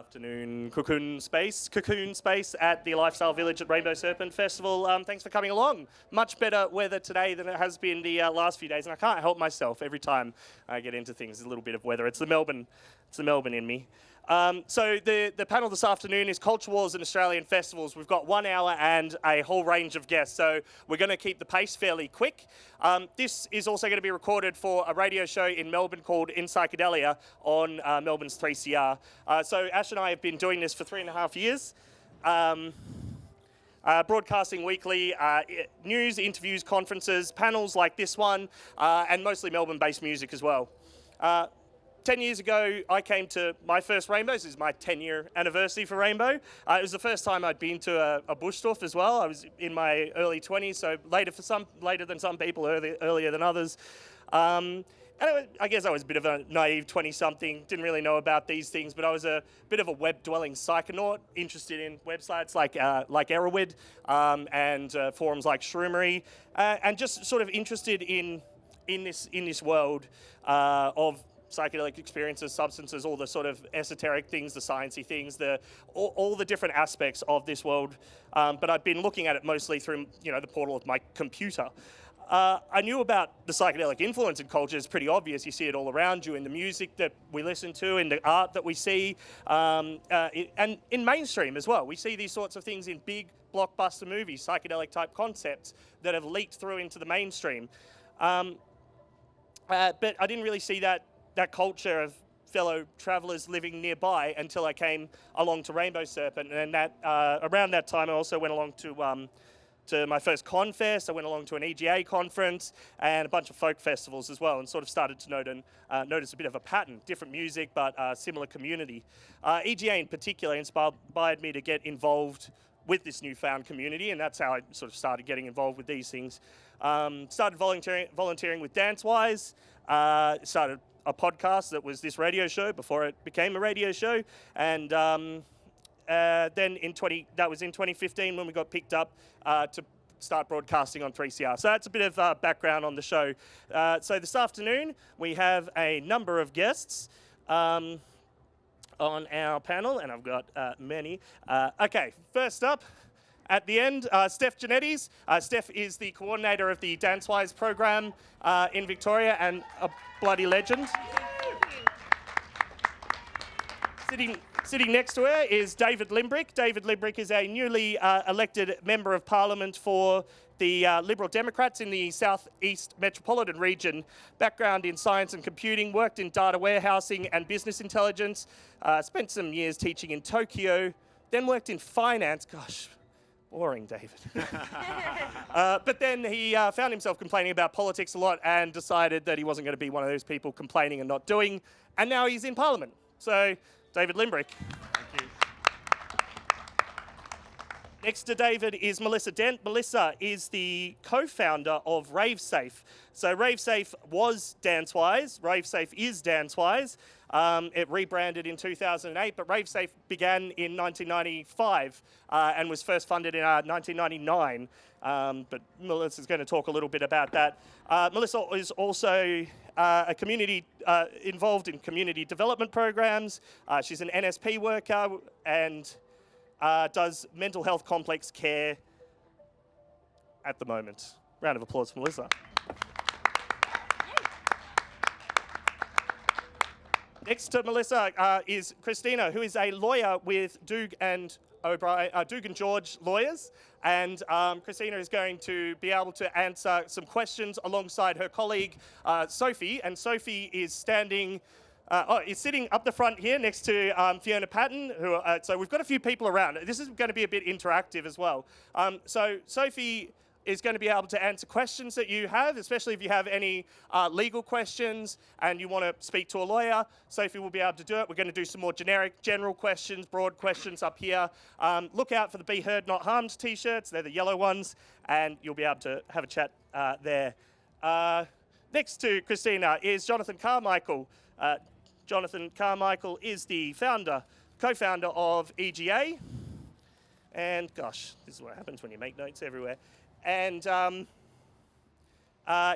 Afternoon, Cocoon Space at the Lifestyle Village at Rainbow Serpent Festival. Thanks for coming along. Much better weather today than it has been the last few days, and I can't help myself every time I get into things. There's a little bit of weather. It's the Melbourne in me. So the panel this afternoon is Culture Wars and Australian Festivals. We've got 1 hour and a whole range of guests, so we're going to keep the pace fairly quick. This is also going to be recorded for a radio show in Melbourne called Enpsychedelia on Melbourne's 3CR. So Ash and I have been doing this for 3.5 years. Broadcasting weekly, news, interviews, conferences, panels like this one, and mostly Melbourne-based music as well. 10 years ago, I came to my first Rainbows. This is my 10-year anniversary for Rainbow. It was the first time I'd been to a bush stuff as well. I was in my early 20s, so later than some people, earlier than others. And I guess I was a bit of a naive 20-something, didn't really know about these things, but I was a bit of a web-dwelling psychonaut, interested in websites like Erowid and forums like Shroomery, and just sort of interested in this world of psychedelic experiences, substances, all the sort of esoteric things, the sciencey things, all the different aspects of this world. But I've been looking at it mostly through the portal of my computer. I knew about the psychedelic influence in culture. It's pretty obvious. You see it all around you in the music that we listen to, in the art that we see, and in mainstream as well. We see these sorts of things in big blockbuster movies, psychedelic type concepts that have leaked through into the mainstream. But I didn't really see that culture of fellow travellers living nearby until I came along to Rainbow Serpent, and around that time I also went along to my first Confest. I went along to an EGA conference and a bunch of folk festivals as well, and sort of started to notice a bit of a pattern, different music but similar community. EGA in particular inspired me to get involved with this newfound community, and that's how I sort of started getting involved with these things. Started volunteering with DanceWize, started a podcast that was this radio show before it became a radio show, and then that was in 2015 when we got picked up to start broadcasting on 3CR. So that's a bit of background on the show. So this afternoon we have a number of guests on our panel, and I've got many. Okay, first up, at the end, Steph Tzanetis. Steph is the coordinator of the DanceWize program in Victoria and a bloody legend. Sitting next to her is David Limbrick. David Limbrick is a newly elected Member of Parliament for the Liberal Democrats in the South East Metropolitan region. Background in science and computing, worked in data warehousing and business intelligence, spent some years teaching in Tokyo, then worked in finance. Gosh, boring, David. But then he found himself complaining about politics a lot and decided that he wasn't going to be one of those people complaining and not doing, and now he's in Parliament. So, David Limbrick. Thank you. Next to David is Melissa Dent. Melissa is the co-founder of RaveSafe. So RaveSafe was DanceWize. RaveSafe is DanceWize. It rebranded in 2008, but RaveSafe began in 1995 and was first funded in 1999. But Melissa's going to talk a little bit about that. Melissa is also a community involved in community development programs. She's an NSP worker and does mental health complex care at the moment. Round of applause for Melissa. Next to Melissa is Kristina, who is a lawyer with Doug and George Lawyers, and Kristina is going to be able to answer some questions alongside her colleague Sophie, and Sophie is sitting up the front here next to Fiona Patton. So we've got a few people around. This is going to be a bit interactive as well. So Sophie is going to be able to answer questions that you have, especially if you have any legal questions and you want to speak to a lawyer. Sophie will be able to do it. We're going to do some more general questions, broad questions up here. Look out for the Be Heard Not Harmed t-shirts. They're the yellow ones, and you'll be able to have a chat there. Next to Kristina is Jonathan Carmichael. Jonathan Carmichael is the co-founder of EGA. And gosh, this is what happens when you make notes everywhere. And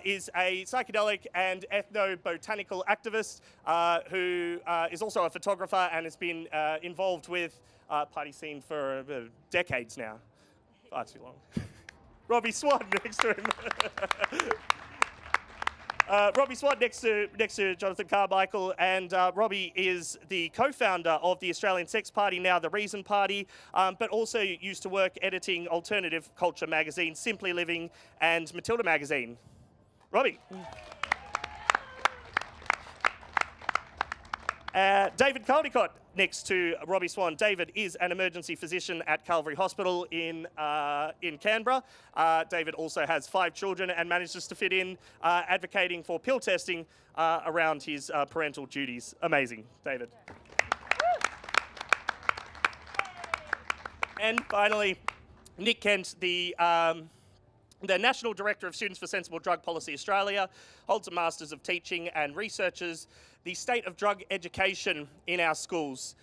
is a psychedelic and ethnobotanical activist who is also a photographer and has been involved with party scene for decades now. Far too long. Robbie Swan next to him. Robbie Swan next to Jonathan Carmichael, and Robbie is the co-founder of the Australian Sex Party, now the Reason Party, but also used to work editing alternative culture magazines Simply Living and Matilda magazine. Robbie. David Caldecott next to Robbie Swan. David is an emergency physician at Calvary Hospital in Canberra. David also has 5 children and manages to fit in advocating for pill testing around his parental duties. Amazing, David. And finally, Nick Kent, the National Director of Students for Sensible Drug Policy Australia, holds a Masters of Teaching and researches the state of drug education in our schools.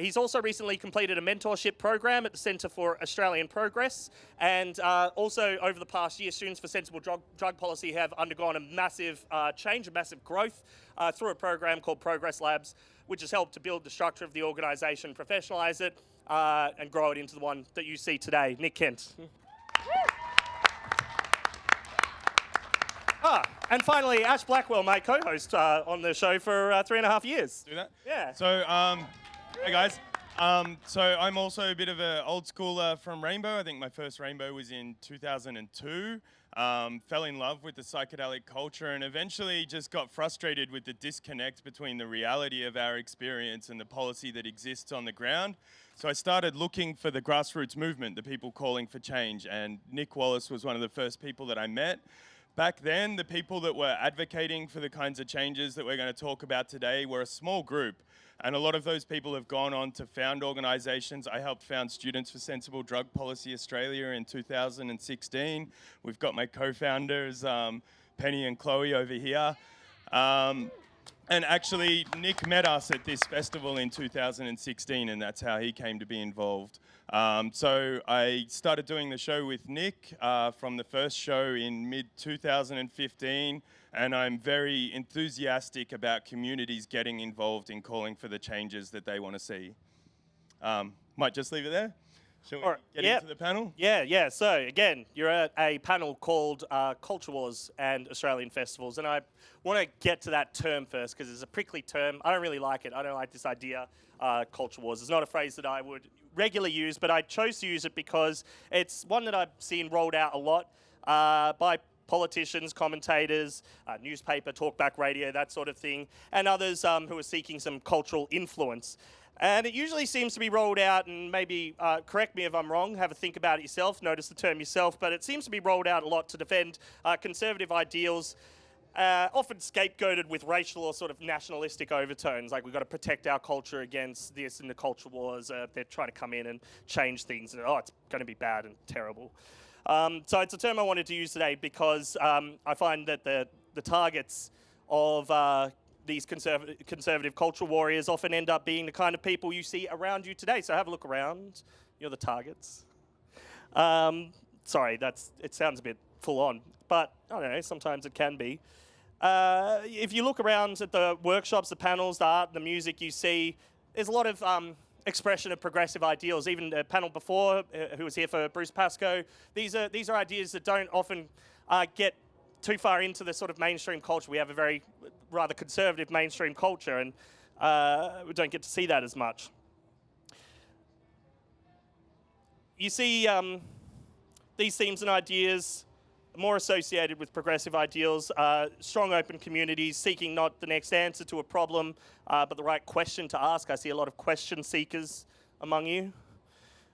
He's also recently completed a mentorship program at the Centre for Australian Progress, and also over the past year, Students for Sensible Drug Policy have undergone a massive change, a massive growth through a program called Progress Labs, which has helped to build the structure of the organisation, professionalise it, and grow it into the one that you see today. Nick Kent. And finally, Ash Blackwell, my co-host on the show for 3.5 years. Do that? Yeah. So, hey guys. So I'm also a bit of an old schooler from Rainbow. I think my first Rainbow was in 2002. Fell in love with the psychedelic culture and eventually just got frustrated with the disconnect between the reality of our experience and the policy that exists on the ground. So I started looking for the grassroots movement, the people calling for change, and Nick Wallis was one of the first people that I met. Back then, the people that were advocating for the kinds of changes that we're going to talk about today were a small group. And a lot of those people have gone on to found organisations. I helped found Students for Sensible Drug Policy Australia in 2016. We've got my co-founders, Penny and Chloe over here. And actually, Nick met us at this festival in 2016, and that's how he came to be involved. So I started doing the show with Nick from the first show in mid-2015, and I'm very enthusiastic about communities getting involved in calling for the changes that they want to see. Might just leave it there. Shall we get into the panel? Yeah. So again, you're at a panel called Culture Wars and Australian Festivals, and I want to get to that term first because it's a prickly term. I don't really like it. I don't like this idea, Culture Wars. It's not a phrase that I would regularly use, but I chose to use it because it's one that I've seen rolled out a lot by politicians, commentators, newspaper, talkback radio, that sort of thing, and others who are seeking some cultural influence. And it usually seems to be rolled out, and maybe correct me if I'm wrong, have a think about it yourself, notice the term yourself, but it seems to be rolled out a lot to defend conservative ideals, often scapegoated with racial or sort of nationalistic overtones, like we've got to protect our culture against this in the culture wars. They're trying to come in and change things, and it's going to be bad and terrible. So it's a term I wanted to use today because I find that the targets of these conservative culture warriors often end up being the kind of people you see around you today. So have a look around. You're the targets. Sorry, it sounds a bit full on, but I don't know, sometimes it can be. If you look around at the workshops, the panels, the art, the music you see, there's a lot of expression of progressive ideals. Even the panel before, who was here for Bruce Pascoe, these are ideas that don't often get too far into the sort of mainstream culture. We have a very rather conservative mainstream culture, and we don't get to see that as much. You see these themes and ideas more associated with progressive ideals, strong open communities seeking not the next answer to a problem, but the right question to ask. I see a lot of question seekers among you.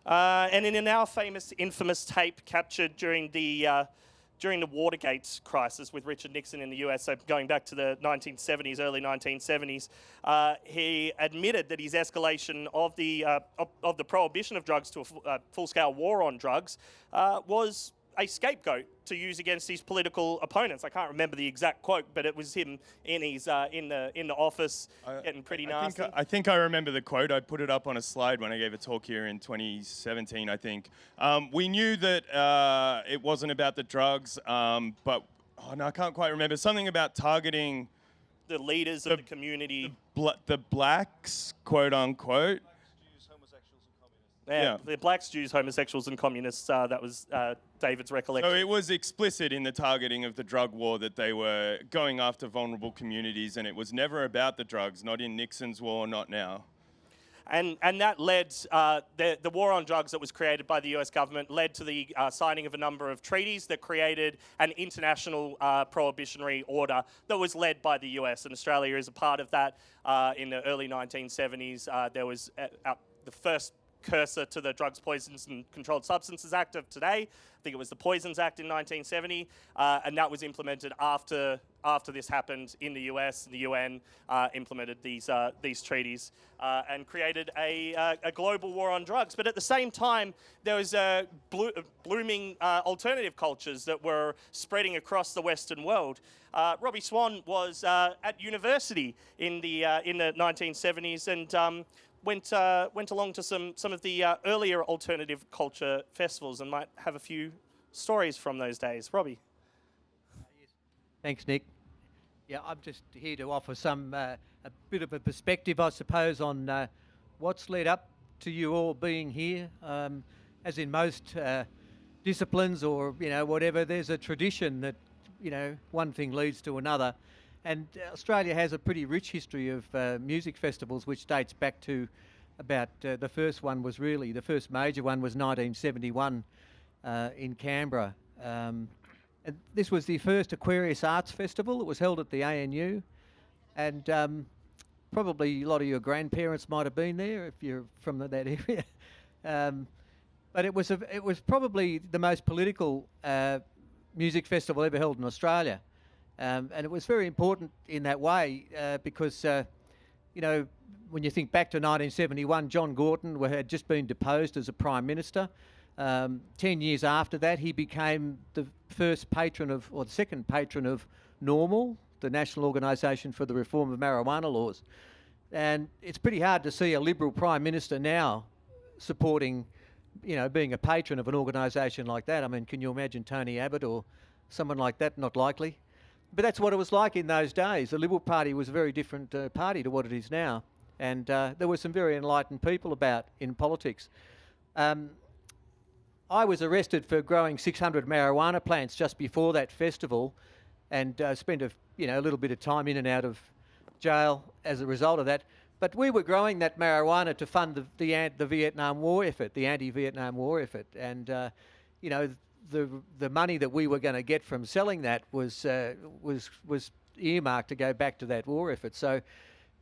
And in a now famous, infamous tape captured during the Watergate crisis with Richard Nixon in the US, so going back to the 1970s, early 1970s, he admitted that his escalation of the prohibition of drugs to a full-scale war on drugs was a scapegoat to use against his political opponents. I can't remember the exact quote, but it was him in his in the office getting pretty nasty. I think I remember the quote. I put it up on a slide when I gave a talk here in 2017, I think. We knew that it wasn't about the drugs, but Oh no, I can't quite remember. Something about targeting The leaders of the community. the blacks, quote unquote. Yeah, the blacks, Jews, homosexuals, and communists. That was David's recollection. So it was explicit in the targeting of the drug war that they were going after vulnerable communities, and it was never about the drugs, not in Nixon's war, not now. And that led, the war on drugs that was created by the US government led to the signing of a number of treaties that created an international prohibitionary order that was led by the US. And Australia is a part of that. In the early 1970s, there was the first cursor to the Drugs, Poisons and Controlled Substances Act of today. I think it was the Poisons Act in 1970, and that was implemented after this happened in the US. The UN implemented these treaties and created a global war on drugs. But at the same time, there was blooming alternative cultures that were spreading across the Western world. Robbie Swan was at university in the 1970s and went along to some of the earlier alternative culture festivals and might have a few stories from those days. Robbie. Thanks, Nick. Yeah, I'm just here to offer a bit of a perspective, I suppose, on what's led up to you all being here. As in most disciplines or, whatever, there's a tradition that, one thing leads to another. And Australia has a pretty rich history of music festivals, which dates back to about the first major one was 1971 in Canberra. And this was the first Aquarius Arts Festival. It was held at the ANU. And probably a lot of your grandparents might have been there if you're from that area. But it was probably the most political music festival ever held in Australia. And it was very important in that way because, when you think back to 1971, John Gorton had just been deposed as a Prime Minister. 10 years after that, he became the first patron of, or the second patron of Normal, the National Organisation for the Reform of Marijuana Laws. And it's pretty hard to see a Liberal Prime Minister now supporting, being a patron of an organisation like that. I mean, can you imagine Tony Abbott or someone like that? Not likely. But that's what it was like in those days. The Liberal Party was a very different party to what it is now. And there were some very enlightened people about in politics. I was arrested for growing 600 marijuana plants just before that festival and spent a little bit of time in and out of jail as a result of that. But we were growing that marijuana to fund the Vietnam War effort, the anti-Vietnam War effort. And, the money that we were going to get from selling that was earmarked to go back to that war effort. So,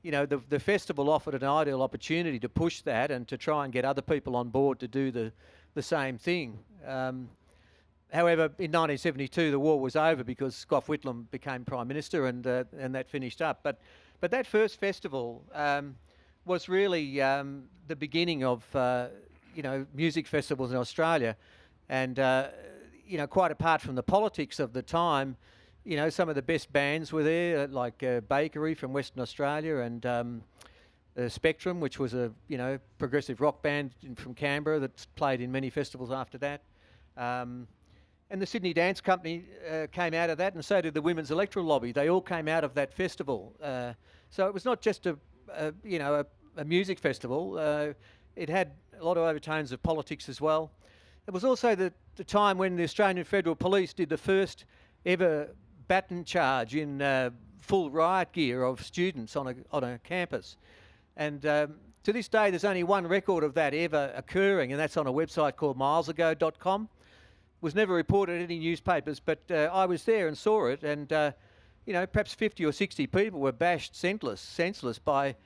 the festival offered an ideal opportunity to push that and to try and get other people on board to do the same thing. However, in 1972, the war was over because Scott Whitlam became Prime Minister and that finished up. But that first festival was really the beginning of, music festivals in Australia. And, quite apart from the politics of the time, some of the best bands were there, like Bakery from Western Australia and Spectrum, which was a, progressive rock band from Canberra that played in many festivals after that. And the Sydney Dance Company came out of that, and so did the Women's Electoral Lobby. They all came out of that festival. So it was not just a music festival. It had a lot of overtones of politics as well. It was also the time when the Australian Federal Police did the first ever baton charge in full riot gear of students on a campus. And to this day, there's only one record of that ever occurring, and that's on a website called milesago.com. It was never reported in any newspapers, but I was there and saw it, and perhaps 50 or 60 people were bashed senseless by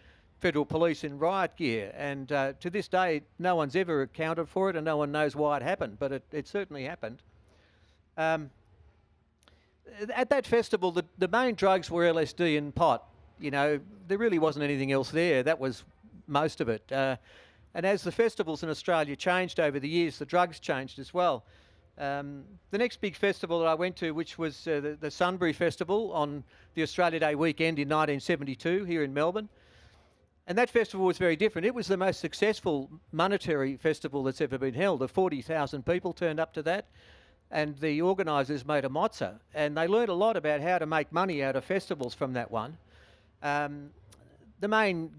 Federal Police in riot gear, and to this day no one's ever accounted for it and no one knows why it happened, but it certainly happened. At that festival, the main drugs were LSD and pot. There really wasn't anything else there. That was most of it. And as the festivals in Australia changed over the years, the drugs changed as well. The next big festival that I went to, which was the Sunbury Festival on the Australia Day weekend in 1972 here in Melbourne. And that festival was very different. It was the most successful monetary festival that's ever been held. 40,000 people turned up to that. and the organisers made a mozza, and they learned a lot about how to make money out of festivals from that one. The main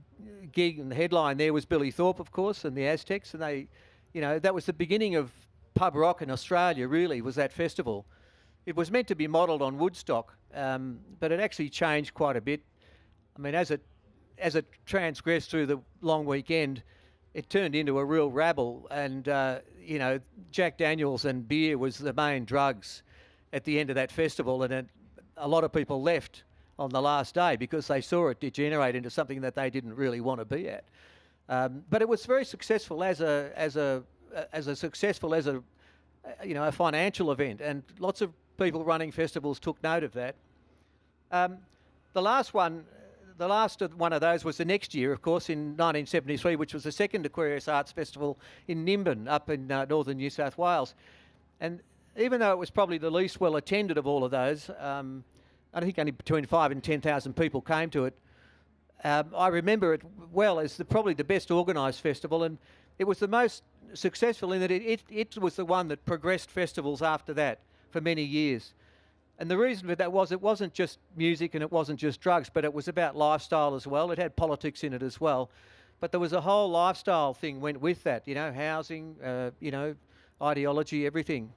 gig and the headline there was Billy Thorpe, of course, and the Aztecs, and they, you know, that was the beginning of pub rock in Australia, really, was that festival. It was meant to be modelled on Woodstock, but it actually changed quite a bit. I mean, as it transgressed through the long weekend, it turned into a real rabble, and you know, Jack Daniels and beer was the main drugs at the end of that festival, and a lot of people left on the last day because they saw it degenerate into something that they didn't really want to be at. But it was very successful as a you know, a financial event, and lots of people running festivals took note of that. The last one of those was the next year, of course, in 1973, which was the second Aquarius Arts Festival in Nimbin, up in northern New South Wales. And even though it was probably the least well attended of all of those, I think only between 5,000 and 10,000 people came to it. I remember it well as probably the best organised festival, and it was the most successful in that it was the one that progressed festivals after that for many years. And the reason for that was it wasn't just music and it wasn't just drugs, but it was about lifestyle as well. It had politics in it as well. But there was a whole lifestyle thing went with that, you know, housing, you know, ideology, everything.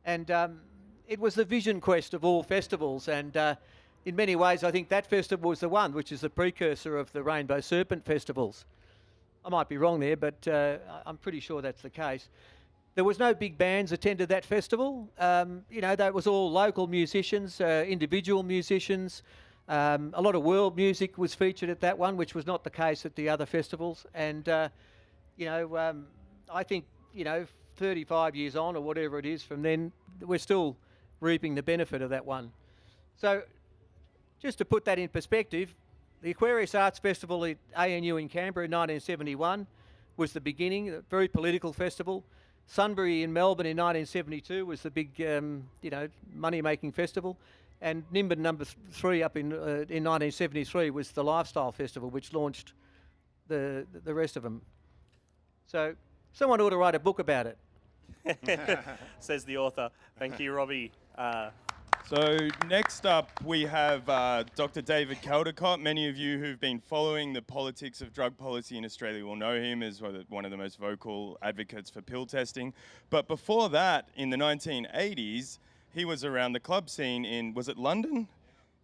And it was the vision quest of all festivals, and in many ways I think that festival was the one which is the precursor of the Rainbow Serpent festivals. I might be wrong there, but I'm pretty sure that's the case. There was no big bands attended that festival. You know, that was all local musicians, individual musicians. A lot of world music was featured at that one, which was not the case at the other festivals. And, you know, I think, you know, 35 years on or whatever it is from then, we're still reaping the benefit of that one. So just to put that in perspective, the Aquarius Arts Festival at ANU in Canberra in 1971 was the beginning, a very political festival. Sunbury in Melbourne in 1972 was the big, you know, money-making festival. And Nimbin number 3 up in 1973 was the Lifestyle Festival, which launched the rest of them. So someone ought to write a book about it. Says the author. Thank you, Robbie. So next up we have Dr. David Caldecott. Many of you who've been following the politics of drug policy in Australia will know him as one of the most vocal advocates for pill testing. But before that, in the 1980s, he was around the club scene in, was it London?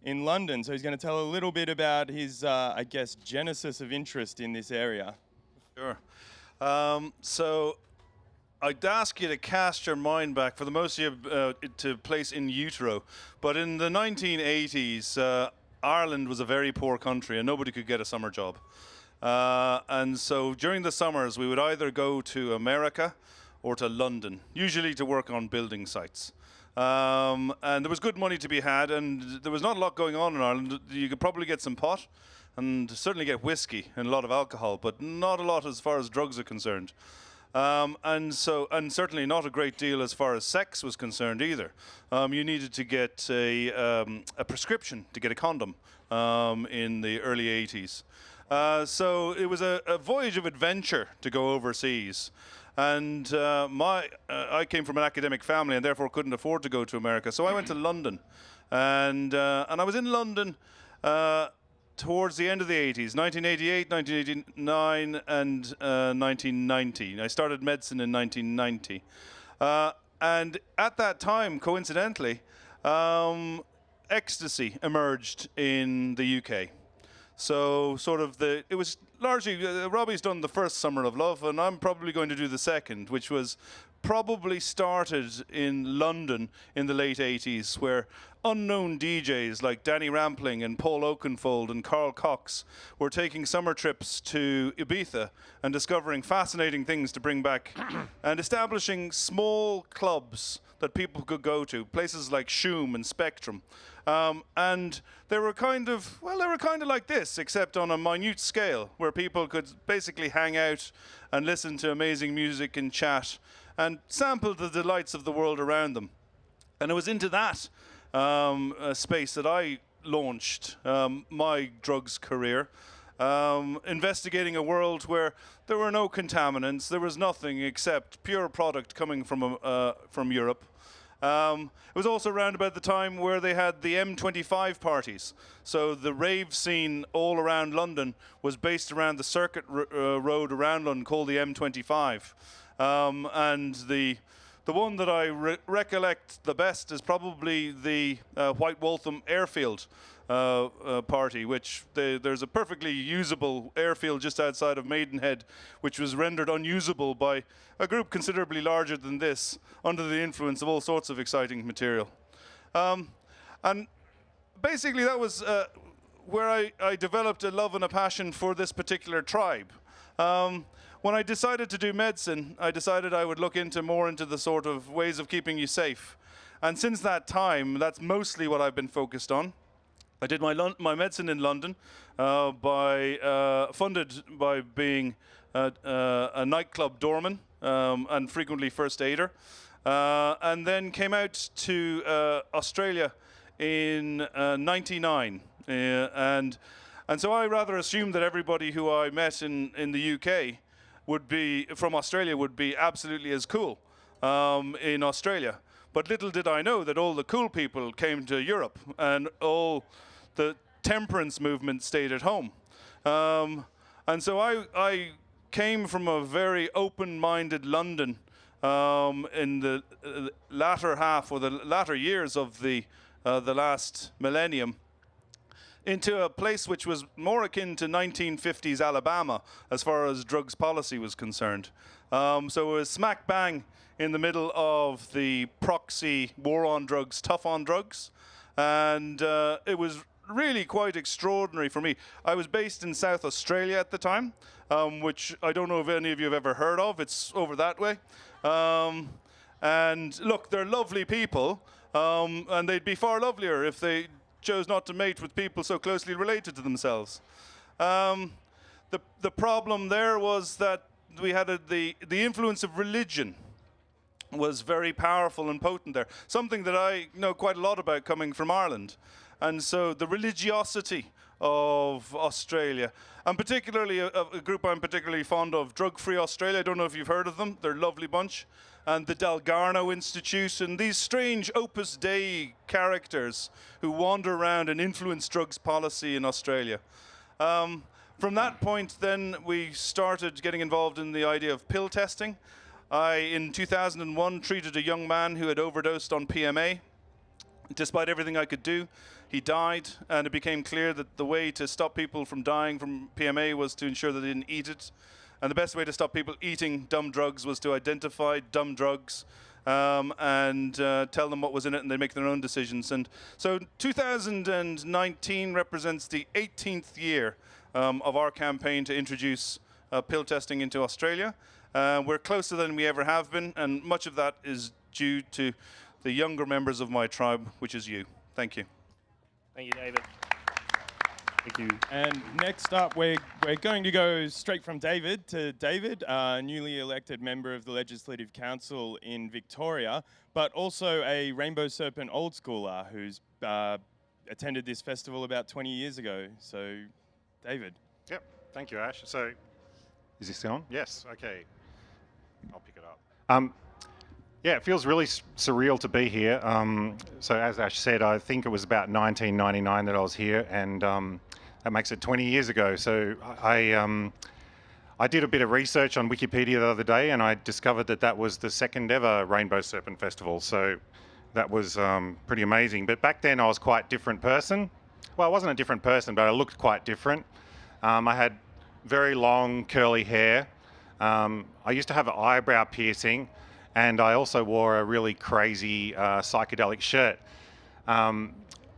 In London. So he's going to tell a little bit about his, I guess, genesis of interest in this area. Sure. So I'd ask you to cast your mind back, for the most of you, to place in utero. But in the 1980s, Ireland was a very poor country and nobody could get a summer job. And so during the summers, we would either go to America or to London, usually to work on building sites. And there was good money to be had, and there was not a lot going on in Ireland. You could probably get some pot and certainly get whiskey and a lot of alcohol, but not a lot as far as drugs are concerned. And certainly not a great deal as far as sex was concerned either. You needed to get a prescription to get a condom in the early 80s. So it was a voyage of adventure to go overseas. And I came from an academic family and therefore couldn't afford to go to America. So I went to London. And I was in London towards the end of the 80s, 1988, 1989, and 1990. I started medicine in 1990. And at that time, coincidentally, ecstasy emerged in the UK. So it was largely, Robbie's done the first Summer of Love, and I'm probably going to do the second, which was probably started in London in the late 80s, where unknown DJs like Danny Rampling and Paul Oakenfold and Carl Cox were taking summer trips to Ibiza and discovering fascinating things to bring back and establishing small clubs that people could go to, places like Shoom and Spectrum. And they were kind of like this, except on a minute scale, where people could basically hang out and listen to amazing music and chat and sample the delights of the world around them. And it was into that space that I launched my drugs career, investigating a world where there were no contaminants, there was nothing except pure product coming from Europe. It was also around about the time where they had the M25 parties. So the rave scene all around London was based around the circuit road around London called the M25. And the one that I recollect the best is probably the White Waltham airfield party, which there's a perfectly usable airfield just outside of Maidenhead, which was rendered unusable by a group considerably larger than this, under the influence of all sorts of exciting material. And basically that was where I developed a love and a passion for this particular tribe. When I decided to do medicine, I decided I would look more into the sort of ways of keeping you safe. And since that time, that's mostly what I've been focused on. I did my medicine in London, funded by being a nightclub doorman and frequently first aider, and then came out to Australia in '99, and so I rather assumed that everybody who I met in the UK from Australia would be absolutely as cool in Australia. But little did I know that all the cool people came to Europe and all the temperance movement stayed at home. And so I came from a very open-minded London in the latter half or the latter years of the last millennium, into a place which was more akin to 1950s Alabama as far as drugs policy was concerned. So it was smack bang in the middle of the proxy war on drugs, tough on drugs. And it was really quite extraordinary for me. I was based in South Australia at the time, which I don't know if any of you have ever heard of. It's over that way. And look, they're lovely people, and they'd be far lovelier if they chose not to mate with people so closely related to themselves. The problem there was that we had the influence of religion was very powerful and potent there, something that I know quite a lot about coming from Ireland. And so the religiosity of Australia, and particularly a group I'm particularly fond of, Drug Free Australia, I don't know if you've heard of them, they're a lovely bunch, and the Dalgarno Institute, and these strange Opus Dei characters who wander around and influence drugs policy in Australia. From that point then we started getting involved in the idea of pill testing. In 2001 treated a young man who had overdosed on PMA. Despite everything I could do, he died, and it became clear that the way to stop people from dying from PMA was to ensure that they didn't eat it. And the best way to stop people eating dumb drugs was to identify dumb drugs and tell them what was in it, and they make their own decisions. And so 2019 represents the 18th year of our campaign to introduce pill testing into Australia. We're closer than we ever have been, and much of that is due to the younger members of my tribe, which is you. Thank you. Thank you, David. Thank you. And next up, we're going to go straight from David to David, newly elected member of the Legislative Council in Victoria, but also a Rainbow Serpent old schooler who's attended this festival about 20 years ago. So, David. Yep. Thank you, Ash. So, is this on? Yes. Okay. I'll pick it up. Yeah, it feels really surreal to be here. So as Ash said, I think it was about 1999 that I was here, and that makes it 20 years ago. So I did a bit of research on Wikipedia the other day, and I discovered that that was the second ever Rainbow Serpent Festival. So that was pretty amazing. But back then I was quite a different person. Well, I wasn't a different person, but I looked quite different. I had very long curly hair. I used to have an eyebrow piercing, and I also wore a really crazy psychedelic shirt.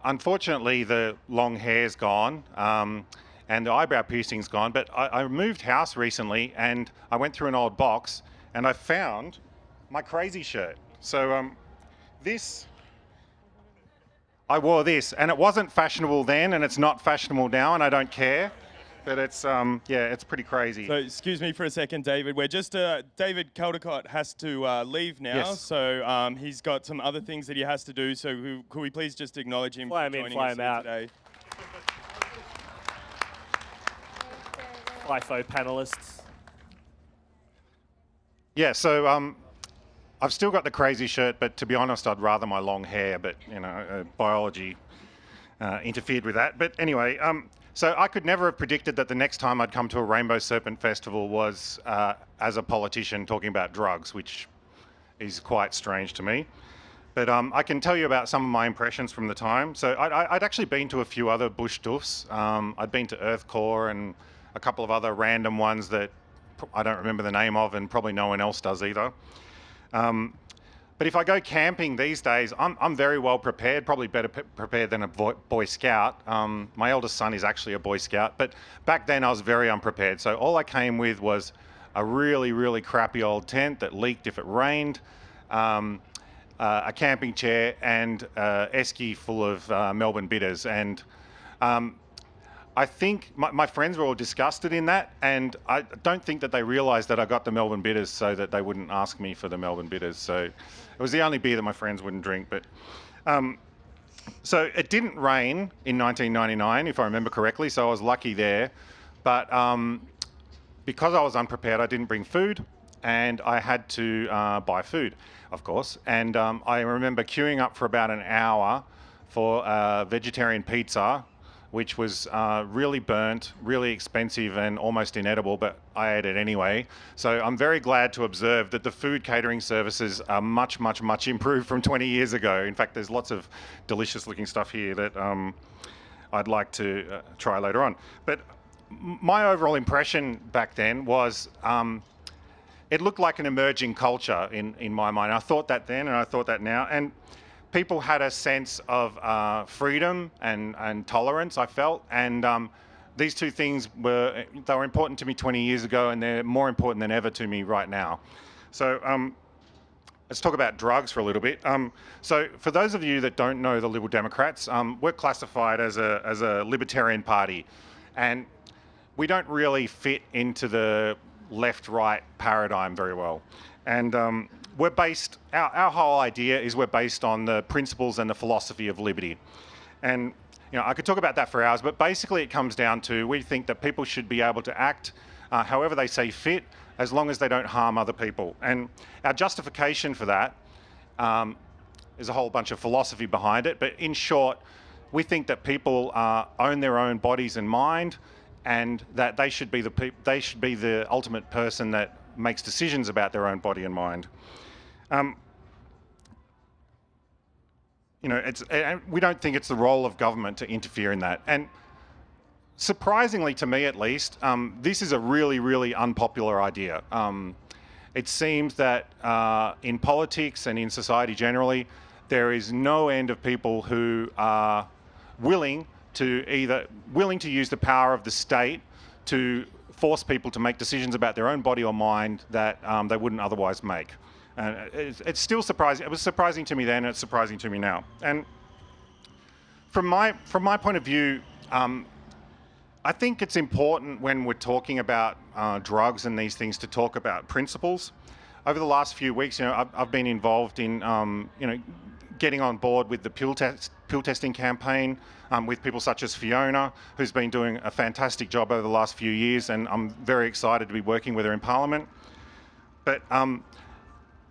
Unfortunately, the long hair's gone and the eyebrow piercing's gone, but I moved house recently and I went through an old box and I found my crazy shirt. So I wore this, and it wasn't fashionable then and it's not fashionable now, and I don't care. But it's, yeah, it's pretty crazy. So, excuse me for a second, David. We're just, David Caldecott has to leave now. Yes. So he's got some other things that he has to do. So could we please just acknowledge him Fly for him in, joining fly us him here out. today? FIFO panelists. Yeah, so I've still got the crazy shirt, but to be honest, I'd rather my long hair, but, biology interfered with that. But anyway, so I could never have predicted that the next time I'd come to a Rainbow Serpent Festival was as a politician talking about drugs, which is quite strange to me. But I can tell you about some of my impressions from the time. So I'd actually been to a few other bush doofs. I'd been to Earthcore and a couple of other random ones that I don't remember the name of, and probably no one else does either. But if I go camping these days, I'm very well prepared, probably better prepared than a Boy Scout. My eldest son is actually a Boy Scout, but back then I was very unprepared. So all I came with was a really, really crappy old tent that leaked if it rained, a camping chair, and esky full of Melbourne bitters. And I think my friends were all disgusted in that, and I don't think that they realised that I got the Melbourne bitters so that they wouldn't ask me for the Melbourne bitters. So it was the only beer that my friends wouldn't drink. But so it didn't rain in 1999, if I remember correctly, so I was lucky there. But because I was unprepared, I didn't bring food, and I had to buy food, of course. And I remember queuing up for about an hour for vegetarian pizza, which was really burnt, really expensive and almost inedible, but I ate it anyway. So I'm very glad to observe that the food catering services are much, much, much improved from 20 years ago. In fact, there's lots of delicious looking stuff here that I'd like to try later on. But my overall impression back then was it looked like an emerging culture in my mind. I thought that then and I thought that now. And people had a sense of freedom and tolerance, I felt, and these two things were important to me 20 years ago, and they're more important than ever to me right now. So let's talk about drugs for a little bit. So for those of you that don't know the Liberal Democrats, we're classified as a libertarian party, and we don't really fit into the left-right paradigm very well. And we're based, our whole idea is we're based on the principles and the philosophy of liberty. And I could talk about that for hours, but basically it comes down to, we think that people should be able to act however they see fit, as long as they don't harm other people. And our justification for that, there's a whole bunch of philosophy behind it, but in short, we think that people own their own bodies and mind, and that they should be the ultimate person that makes decisions about their own body and mind. We don't think it's the role of government to interfere in that. And surprisingly, to me at least, this is a really, really unpopular idea. It seems that in politics and in society generally, there is no end of people who are willing to use the power of the state to force people to make decisions about their own body or mind that they wouldn't otherwise make. And it's still surprising. It was surprising to me then, and it's surprising to me now. And from my point of view, I think it's important when we're talking about drugs and these things to talk about principles. Over the last few weeks, I've been involved in getting on board with the pill testing campaign with people such as Fiona, who's been doing a fantastic job over the last few years, and I'm very excited to be working with her in Parliament. But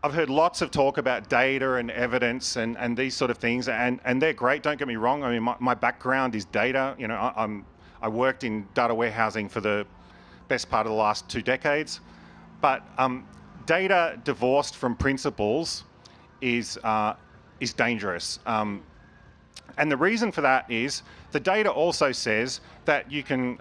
I've heard lots of talk about data and evidence and these sort of things, and they're great, don't get me wrong. I mean, my background is data. I worked in data warehousing for the best part of the last 2 decades. But data divorced from principles is dangerous. And the reason for that is the data also says that you can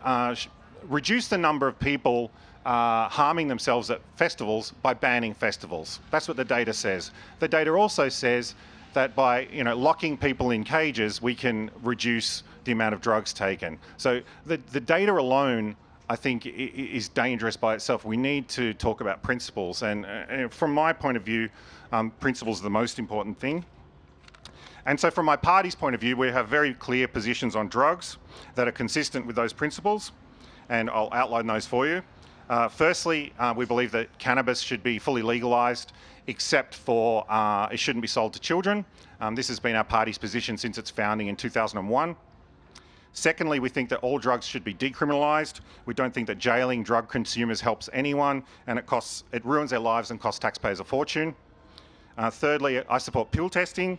reduce the number of people harming themselves at festivals by banning festivals. That's what the data says. The data also says that by locking people in cages, we can reduce the amount of drugs taken. So the data alone, I think, is dangerous by itself. We need to talk about principles, and from my point of view, principles are the most important thing. And so from my party's point of view, we have very clear positions on drugs that are consistent with those principles, and I'll outline those for you. Firstly, we believe that cannabis should be fully legalised, except for it shouldn't be sold to children. This has been our party's position since its founding in 2001. Secondly, we think that all drugs should be decriminalised. We don't think that jailing drug consumers helps anyone, and it ruins their lives and costs taxpayers a fortune. Thirdly, I support pill testing.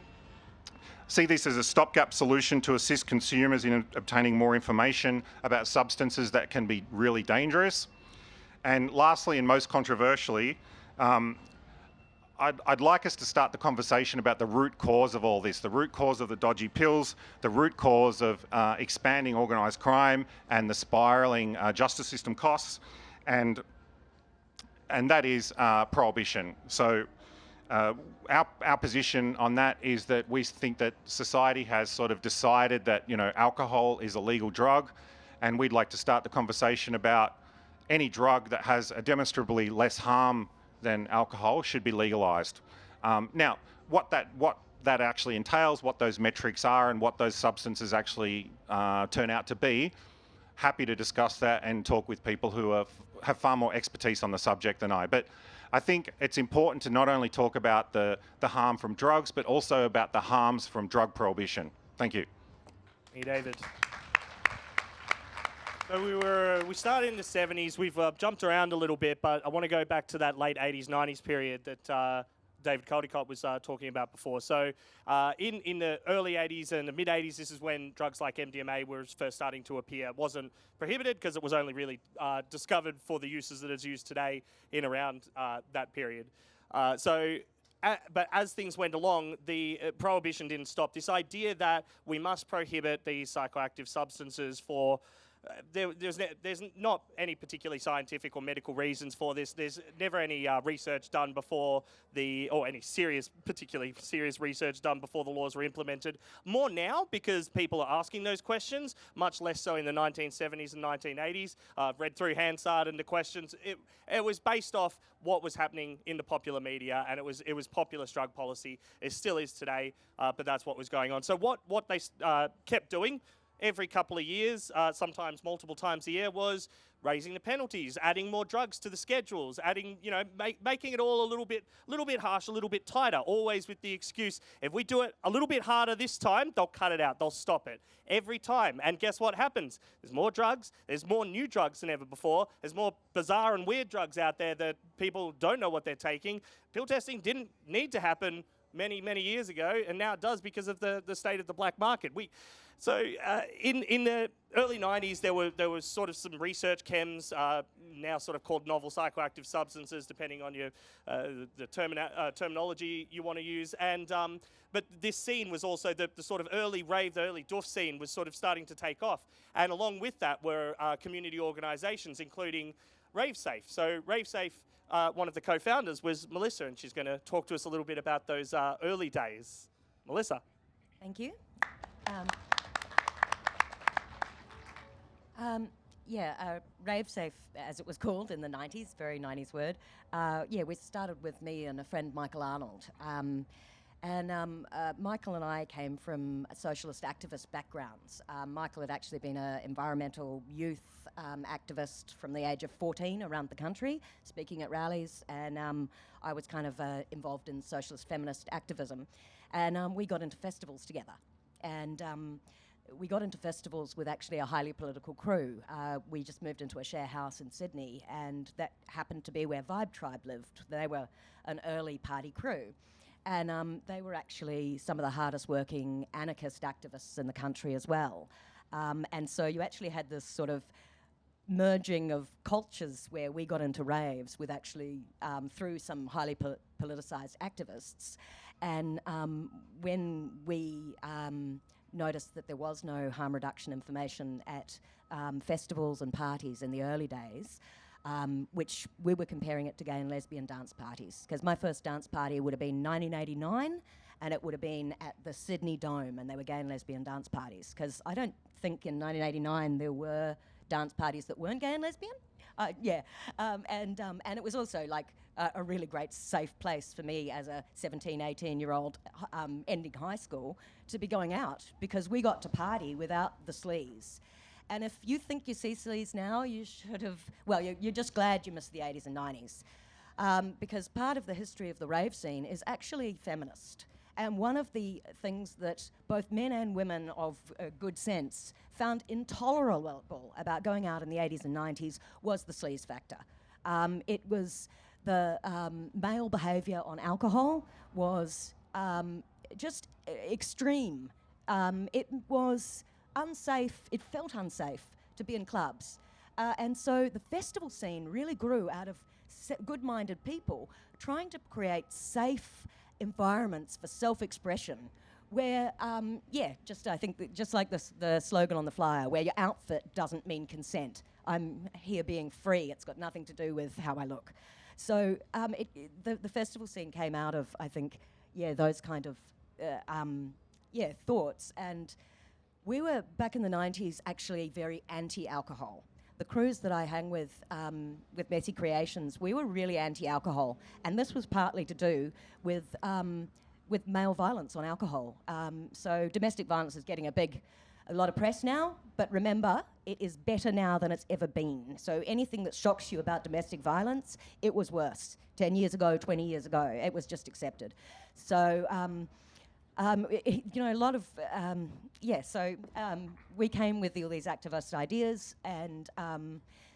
See this as a stopgap solution to assist consumers in obtaining more information about substances that can be really dangerous. And lastly, and most controversially, I'd like us to start the conversation about the root cause of all this, the root cause of the dodgy pills, the root cause of expanding organised crime and the spiralling justice system costs, and that is prohibition. So our position on that is that we think that society has sort of decided that, you know, alcohol is a legal drug, and we'd like to start the conversation about any drug that has a demonstrably less harm than alcohol should be legalised. Now, what that actually entails, what those metrics are, and what those substances actually turn out to be, happy to discuss that and talk with people who have far more expertise on the subject than I. But I think it's important to not only talk about the harm from drugs, but also about the harms from drug prohibition. Thank you. Hey, David. So we started in the 70s. We've jumped around a little bit, but I want to go back to that late 80s, 90s period that David Caldecott was talking about before. So in the early 80s and the mid 80s, this is when drugs like MDMA were first starting to appear. It wasn't prohibited because it was only really discovered for the uses that it's used today in around that period. But as things went along, the prohibition didn't stop. This idea that we must prohibit these psychoactive substances for there's not any particularly scientific or medical reasons for this. There's never any research done before or any particularly serious research done before the laws were implemented. More now because people are asking those questions, much less so in the 1970s and 1980s. I've read through Hansard and the questions. It was based off what was happening in the popular media, and it was populist drug policy. It still is today, but that's what was going on. So what they kept doing every couple of years, sometimes multiple times a year, was raising the penalties, adding more drugs to the schedules, adding, making it all a little bit harsh, a little bit tighter, always with the excuse, if we do it a little bit harder this time, they'll cut it out, they'll stop it. Every time. And guess what happens? There's more drugs, there's more new drugs than ever before, there's more bizarre and weird drugs out there that people don't know what they're taking. Pill testing didn't need to happen many, many years ago, and now it does because of the state of the black market. So in the early 90s, there was sort of some research chems, now sort of called novel psychoactive substances, depending on your the terminology you want to use. And but this scene was also the sort of early rave, the early doof scene was sort of starting to take off. And along with that were community organisations, including RaveSafe. So RaveSafe, one of the co-founders was Melissa, and she's going to talk to us a little bit about those early days. Melissa. Thank you. RaveSafe, as it was called in the 90s, very 90s word. We started with me and a friend, Michael Arnold. Michael and I came from socialist activist backgrounds. Michael had actually been an environmental youth activist from the age of 14 around the country, speaking at rallies, and I was kind of involved in socialist feminist activism. And we got into festivals together. And we got into festivals with actually a highly political crew. We just moved into a share house in Sydney, and that happened to be where Vibe Tribe lived. They were an early party crew. And they were actually some of the hardest working anarchist activists in the country as well. And so you actually had this sort of merging of cultures where we got into raves with actually through some highly politicised activists. And when we noticed that there was no harm reduction information at festivals and parties in the early days, which we were comparing it to gay and lesbian dance parties, because my first dance party would have been 1989, and it would have been at the Sydney Dome, and they were gay and lesbian dance parties, because I don't think in 1989 there were dance parties that weren't gay and lesbian. And it was also like a really great safe place for me as a 17, 18-year-old ending high school to be going out, because we got to party without the sleaze. And if you think you see sleaze now, you should have, well, you're just glad you missed the 80s and 90s. Because part of the history of the rave scene is actually feminist. And one of the things that both men and women of good sense found intolerable about going out in the 80s and 90s was the sleaze factor. It was the male behaviour on alcohol was just extreme. It was unsafe, it felt unsafe to be in clubs. And so the festival scene really grew out of good-minded people trying to create safe environments for self-expression where, I think just like the slogan on the flyer, where your outfit doesn't mean consent. I'm here being free. It's got nothing to do with how I look. So the festival scene came out of, I think, those kind of thoughts. And we were, back in the 90s, actually very anti-alcohol. The crews that I hang with Messy Creations, we were really anti-alcohol. And this was partly to do with male violence on alcohol. So domestic violence is getting a lot of press now, but remember, it is better now than it's ever been. So anything that shocks you about domestic violence, it was worse 10 years ago, 20 years ago. It was just accepted. So, a lot of, we came with all these activist ideas, and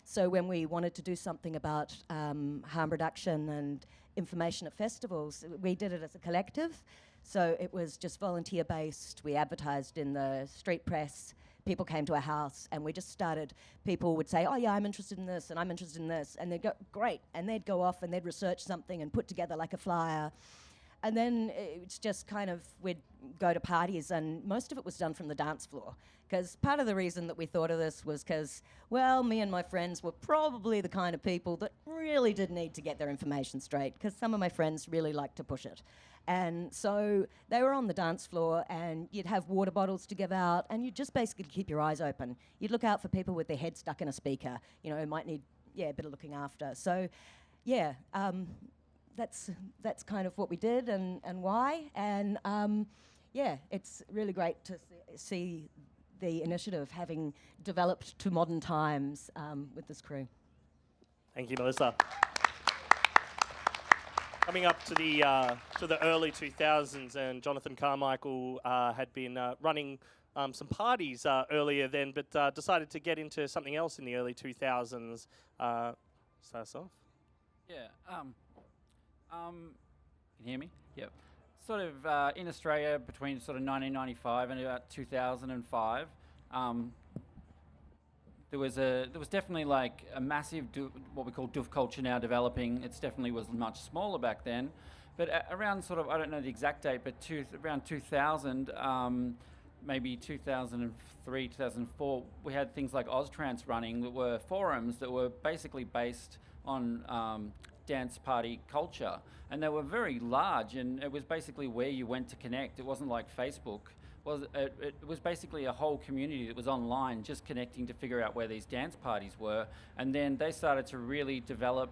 so when we wanted to do something about harm reduction and information at festivals, we did it as a collective. So it was just volunteer-based. We advertised in the street press. People came to our house, and we just started. People would say, "Oh yeah, I'm interested in this, and I'm interested in this," and they'd go, "Great," and they'd go off and they'd research something and put together like a flyer. And then it's just kind of, we'd go to parties, and most of it was done from the dance floor. Because part of the reason that we thought of this was because, well, me and my friends were probably the kind of people that really did need to get their information straight, because some of my friends really liked to push it. And so they were on the dance floor, and you'd have water bottles to give out, and you'd just basically keep your eyes open. You'd look out for people with their head stuck in a speaker, who might need, a bit of looking after. So, that's kind of what we did and why. And, it's really great to see the initiative having developed to modern times with this crew. Thank you, Melissa. Coming up to the early 2000s, and Jonathan Carmichael had been running some parties earlier then, but decided to get into something else in the early 2000s. Start us off. Yeah. Can you hear me? Yep. Sort of in Australia between sort of 1995 and about 2005. There was definitely like a massive what we call doof culture now developing. It's definitely was much smaller back then, but around sort of, I don't know the exact date, but around 2000, maybe 2003, 2004, we had things like Oztrance running that were forums that were basically based on dance party culture, and they were very large, and it was basically where you went to connect. It wasn't like Facebook. It was basically a whole community that was online just connecting to figure out where these dance parties were. And then they started to really develop,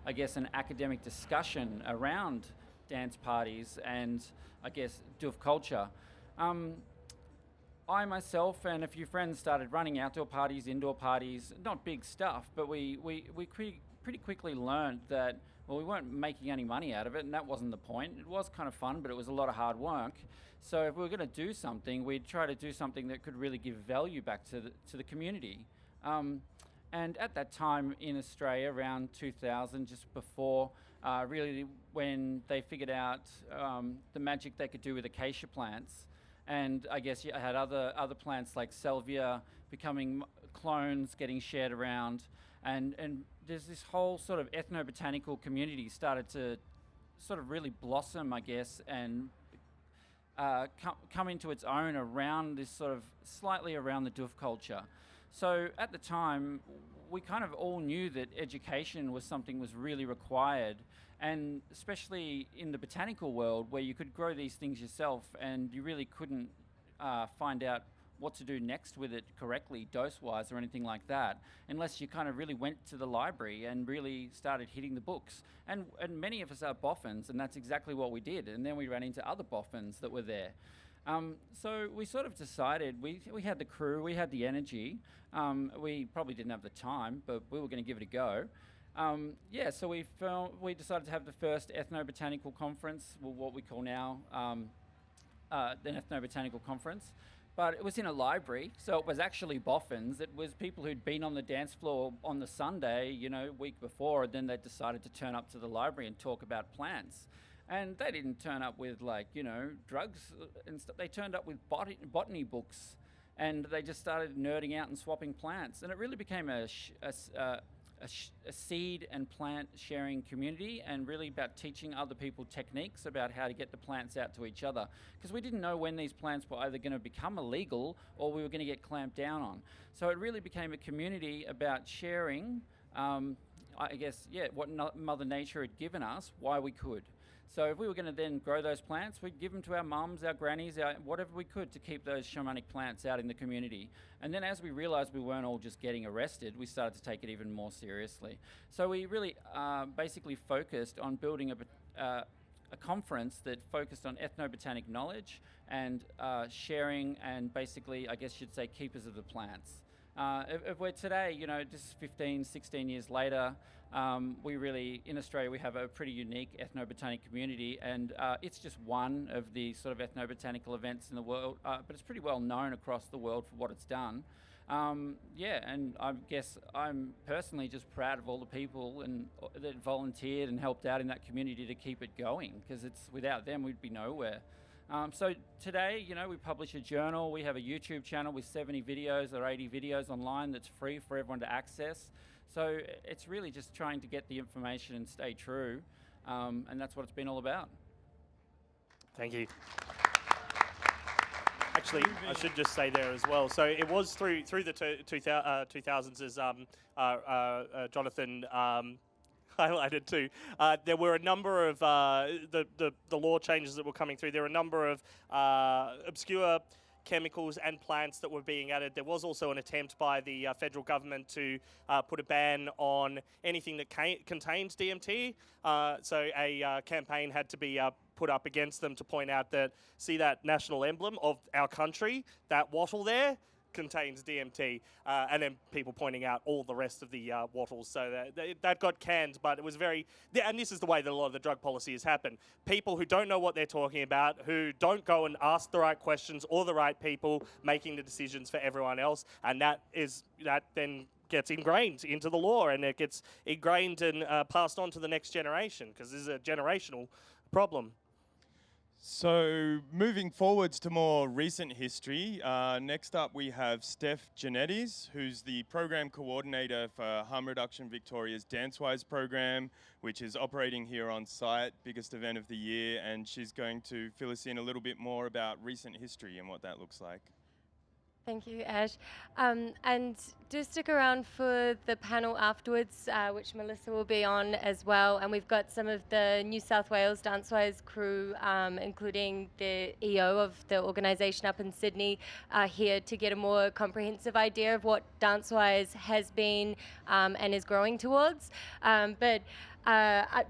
I guess, an academic discussion around dance parties and, I guess, doof culture. I myself and a few friends started running outdoor parties, indoor parties, not big stuff, but we pretty quickly learned that, well, we weren't making any money out of it, and that wasn't the point. It was kind of fun, but it was a lot of hard work. So if we were going to do something, we'd try to do something that could really give value back to the community. And at that time in Australia, around 2000, just before really when they figured out the magic they could do with acacia plants, and I guess you had other plants like salvia becoming clones, getting shared around, and there's this whole sort of ethnobotanical community started to sort of really blossom, I guess, and come into its own around this sort of slightly around the doof culture. So at the time, we kind of all knew that education was something was really required, and especially in the botanical world where you could grow these things yourself and you really couldn't find out what to do next with it correctly, dose-wise or anything like that, unless you kind of really went to the library and really started hitting the books. And many of us are boffins, and that's exactly what we did. And then we ran into other boffins that were there. So we sort of decided, we had the crew, we had the energy. We probably didn't have the time, but we were going to give it a go. So we decided to have the first ethnobotanical conference, well, what we call now an ethnobotanical conference. but it was in a library, so it was actually boffins. It was people who'd been on the dance floor on the Sunday, you know, week before, and then they decided to turn up to the library and talk about plants. And they didn't turn up with, like, you know, drugs and stuff. They turned up with botany books, and they just started nerding out and swapping plants. And it really became a seed and plant sharing community, and really about teaching other people techniques about how to get the plants out to each other, because we didn't know when these plants were either going to become illegal or we were going to get clamped down on. So it really became a community about sharing, I guess, yeah, what Mother Nature had given us, why we could. So if we were going to then grow those plants, we'd give them to our mums, our grannies, whatever we could to keep those shamanic plants out in the community. And then as we realised we weren't all just getting arrested, we started to take it even more seriously. So we really basically focused on building a conference that focused on ethnobotanic knowledge and sharing, and basically, I guess you'd say, keepers of the plants. If we're today, you know, just 15, 16 years later, we really, in Australia, we have a pretty unique ethnobotanic community, and it's just one of the sort of ethnobotanical events in the world, but it's pretty well known across the world for what it's done. Yeah, and I guess I'm personally just proud of all the people that volunteered and helped out in that community to keep it going, because without them we'd be nowhere. So today, you know, we publish a journal. We have a YouTube channel with 70 videos or 80 videos online that's free for everyone to access. So it's really just trying to get the information and stay true, and that's what it's been all about. Thank you. Actually, I should just say there as well. So it was through the 2000s, as Jonathan highlighted too. There were a number of the law changes that were coming through. There were a number of obscure chemicals and plants that were being added. There was also an attempt by the federal government to put a ban on anything that contains DMT. So a campaign had to be put up against them to point out that, see that national emblem of our country, that wattle there contains DMT, and then people pointing out all the rest of the wattles. So that got canned, but it was very, and this is the way that a lot of the drug policy has happened. People who don't know what they're talking about, who don't go and ask the right questions, or the right people making the decisions for everyone else, and that then gets ingrained into the law, and it gets ingrained and passed on to the next generation, because this is a generational problem. So moving forwards to more recent history, next up we have Steph Tzanetis, who's the program coordinator for Harm Reduction Victoria's DanceWize program, which is operating here on site, biggest event of the year, and she's going to fill us in a little bit more about recent history and what that looks like. Thank you, Ash. And do stick around for the panel afterwards, which Melissa will be on as well. And we've got some of the New South Wales DanceWize crew, including the EO of the organisation up in Sydney, here to get a more comprehensive idea of what DanceWize has been and is growing towards.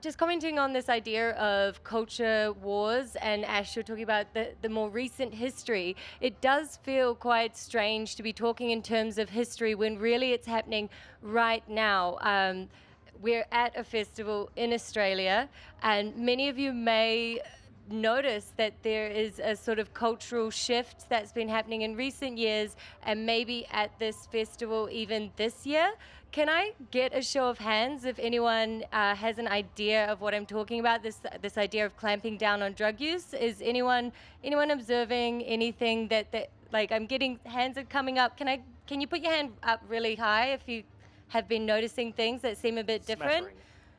Just commenting on this idea of culture wars, and Ash, you're talking about the more recent history, it does feel quite strange to be talking in terms of history when really it's happening right now. We're at a festival in Australia, and many of you may notice that there is a sort of cultural shift that's been happening in recent years, and maybe at this festival even this year. Can I get a show of hands if anyone has an idea of what I'm talking about, this idea of clamping down on drug use? Is anyone observing anything that like, I'm getting hands are coming up. Can you put your hand up really high if you have been noticing things that seem a bit different?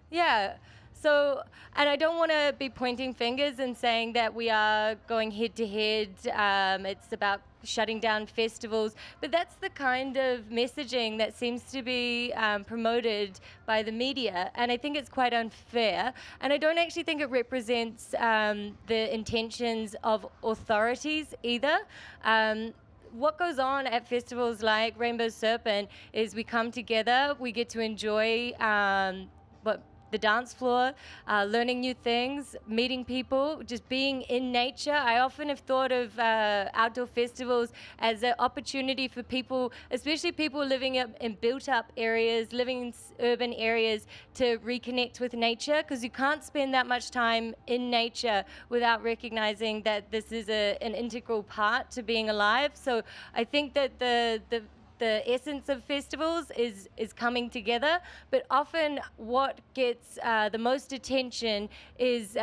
Yeah. So, and I don't want to be pointing fingers and saying that we are going head to head. It's about shutting down festivals, but that's the kind of messaging that seems to be promoted by the media, and I think it's quite unfair, and I don't actually think it represents the intentions of authorities either. What goes on at festivals like Rainbow Serpent is we come together, we get to enjoy the dance floor, learning new things, meeting people, just being in nature. I often have thought of outdoor festivals as an opportunity for people, especially people living in built-up areas, living in urban areas, to reconnect with nature, because you can't spend that much time in nature without recognizing that this is an integral part to being alive. So I think that the essence of festivals is coming together, but often what gets the most attention is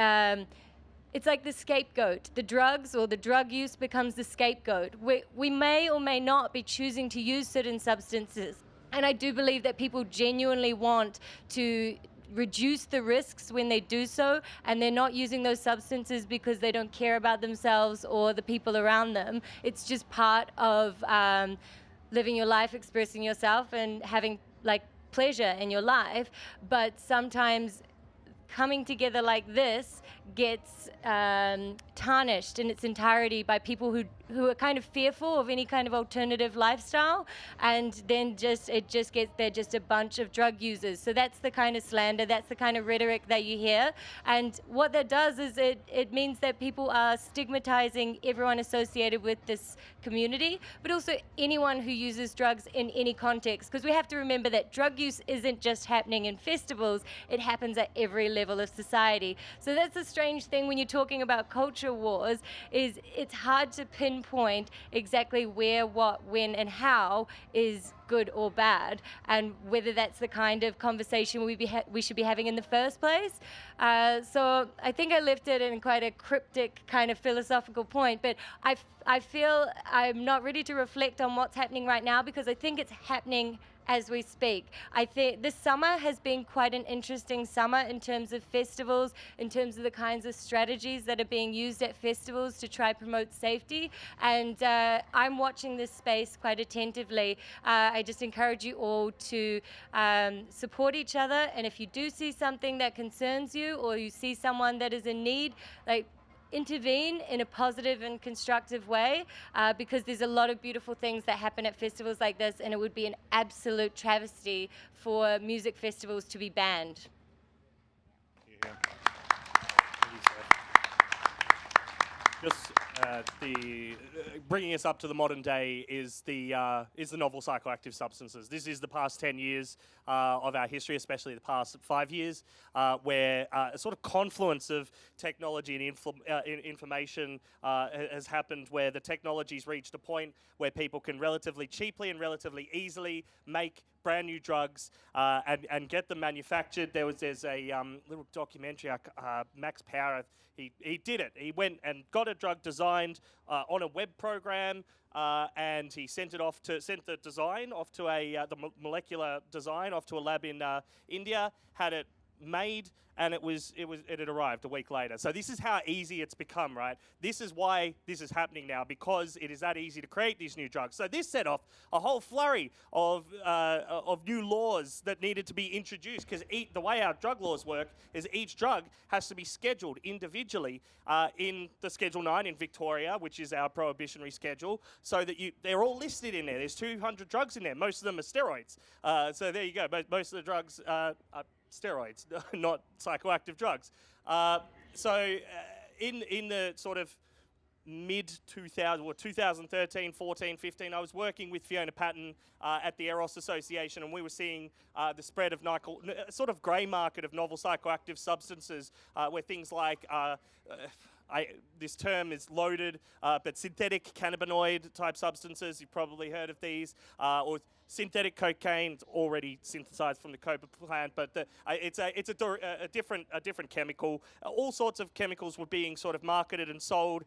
it's like the scapegoat. The drugs or the drug use becomes the scapegoat. We may or may not be choosing to use certain substances, and I do believe that people genuinely want to reduce the risks when they do so, and they're not using those substances because they don't care about themselves or the people around them. It's just part of living your life, expressing yourself, and having like pleasure in your life. But sometimes coming together like this gets tarnished in its entirety by people who are kind of fearful of any kind of alternative lifestyle, and then they're just a bunch of drug users. So that's the kind of slander, that's the kind of rhetoric that you hear, and what that does is it means that people are stigmatizing everyone associated with this community, but also anyone who uses drugs in any context, because we have to remember that drug use isn't just happening in festivals, it happens at every level of society. So that's the strange thing when you're talking about culture wars, is it's hard to pinpoint exactly where, what, when, and how is good or bad, and whether that's the kind of conversation we should be having in the first place. So I think I left it in quite a cryptic kind of philosophical point, but I feel I'm not ready to reflect on what's happening right now, because I think it's happening as we speak. I think this summer has been quite an interesting summer in terms of festivals, in terms of the kinds of strategies that are being used at festivals to try promote safety, and I'm watching this space quite attentively. I just encourage you all to support each other, and if you do see something that concerns you, or you see someone that is in need, like, intervene in a positive and constructive way, because there's a lot of beautiful things that happen at festivals like this, and it would be an absolute travesty for music festivals to be banned. Yeah. Just bringing us up to the modern day is the novel psychoactive substances. This is the past 10 years of our history, especially the past 5 years, where a sort of confluence of technology and information has happened, where the technology's reached a point where people can relatively cheaply and relatively easily make brand new drugs and get them manufactured. There's a little documentary, Max Power, he did it. He went and got a drug designed on a web program, and he sent the design off to the molecular design off to a lab in India, had it made, and it had arrived a week later. So this is how easy it's become, right? This is why this is happening now, because it is that easy to create these new drugs. So this set off a whole flurry of new laws that needed to be introduced, because the way our drug laws work is each drug has to be scheduled individually in the Schedule 9 in Victoria, which is our prohibitionary schedule, so that they're all listed in there. There's 200 drugs in there. Most of them are steroids. So there you go. Most of the drugs are steroids, not psychoactive drugs. In the sort of mid-2000, or 2013, 14, 15, I was working with Fiona Patton at the Eros Association, and we were seeing the spread of sort of grey market of novel psychoactive substances, where things like this term is loaded, but synthetic cannabinoid type substances, you've probably heard of these, or synthetic cocaine. It's already synthesized from the coca plant, but it's a different chemical. All sorts of chemicals were being sort of marketed and sold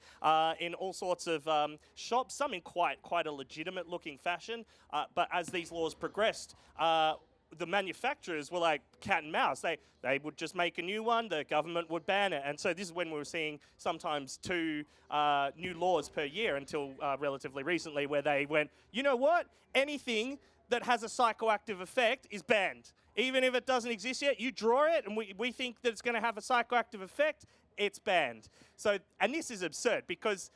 in all sorts of shops, some in quite a legitimate looking fashion. But as these laws progressed, the manufacturers were like cat and mouse. They would just make a new one, the government would ban it. And so this is when we were seeing sometimes 2 new laws per year, until relatively recently, where they went, you know what? Anything that has a psychoactive effect is banned. Even if it doesn't exist yet, you draw it, and we think that it's going to have a psychoactive effect, it's banned. So, and this is absurd, because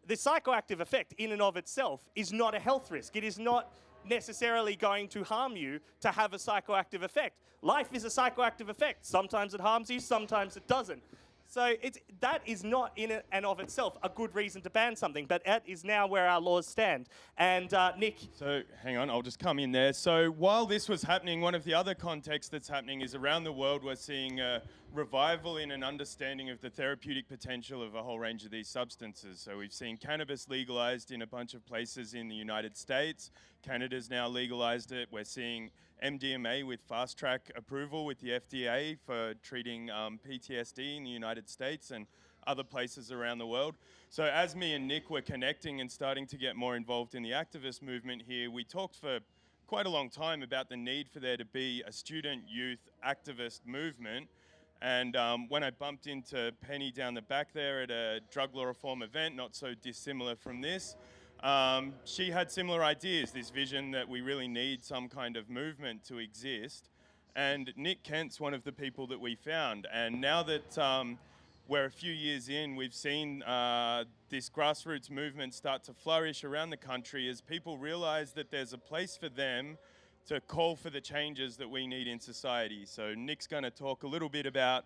the psychoactive effect in and of itself is not a health risk. It is not necessarily going to harm you to have a psychoactive effect. Life is a psychoactive effect. Sometimes it harms you, sometimes it doesn't. So that is not in and of itself a good reason to ban something, but that is now where our laws stand. And Nick? So hang on, I'll just come in there. So while this was happening, one of the other contexts that's happening is around the world we're seeing a revival in an understanding of the therapeutic potential of a whole range of these substances. So we've seen cannabis legalized in a bunch of places in the United States. Canada's now legalized it. We're seeing MDMA with fast-track approval with the FDA for treating PTSD in the United States and other places around the world. So as me and Nick were connecting and starting to get more involved in the activist movement here, we talked for quite a long time about the need for there to be a student youth activist movement. And when I bumped into Penny down the back there at a drug law reform event, not so dissimilar from this, she had similar ideas, this vision that we really need some kind of movement to exist. And Nick Kent's one of the people that we found. And now that we're a few years in, we've seen this grassroots movement start to flourish around the country as people realize that there's a place for them to call for the changes that we need in society. So Nick's going to talk a little bit about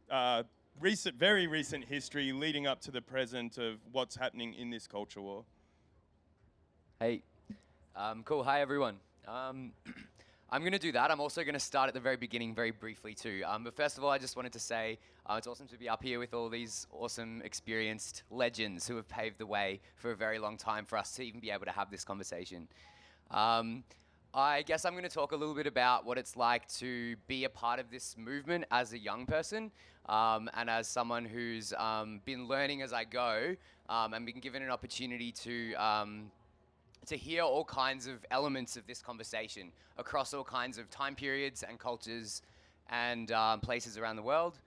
very recent history leading up to the present of what's happening in this culture war. Hey, cool. Hi, everyone. I'm going to do that. I'm also going to start at the very beginning very briefly too. But first of all, I just wanted to say it's awesome to be up here with all these awesome, experienced legends who have paved the way for a very long time for us to even be able to have this conversation. I guess I'm going to talk a little bit about what it's like to be a part of this movement as a young person and as someone who's been learning as I go and been given an opportunity to hear all kinds of elements of this conversation across all kinds of time periods and cultures and places around the world.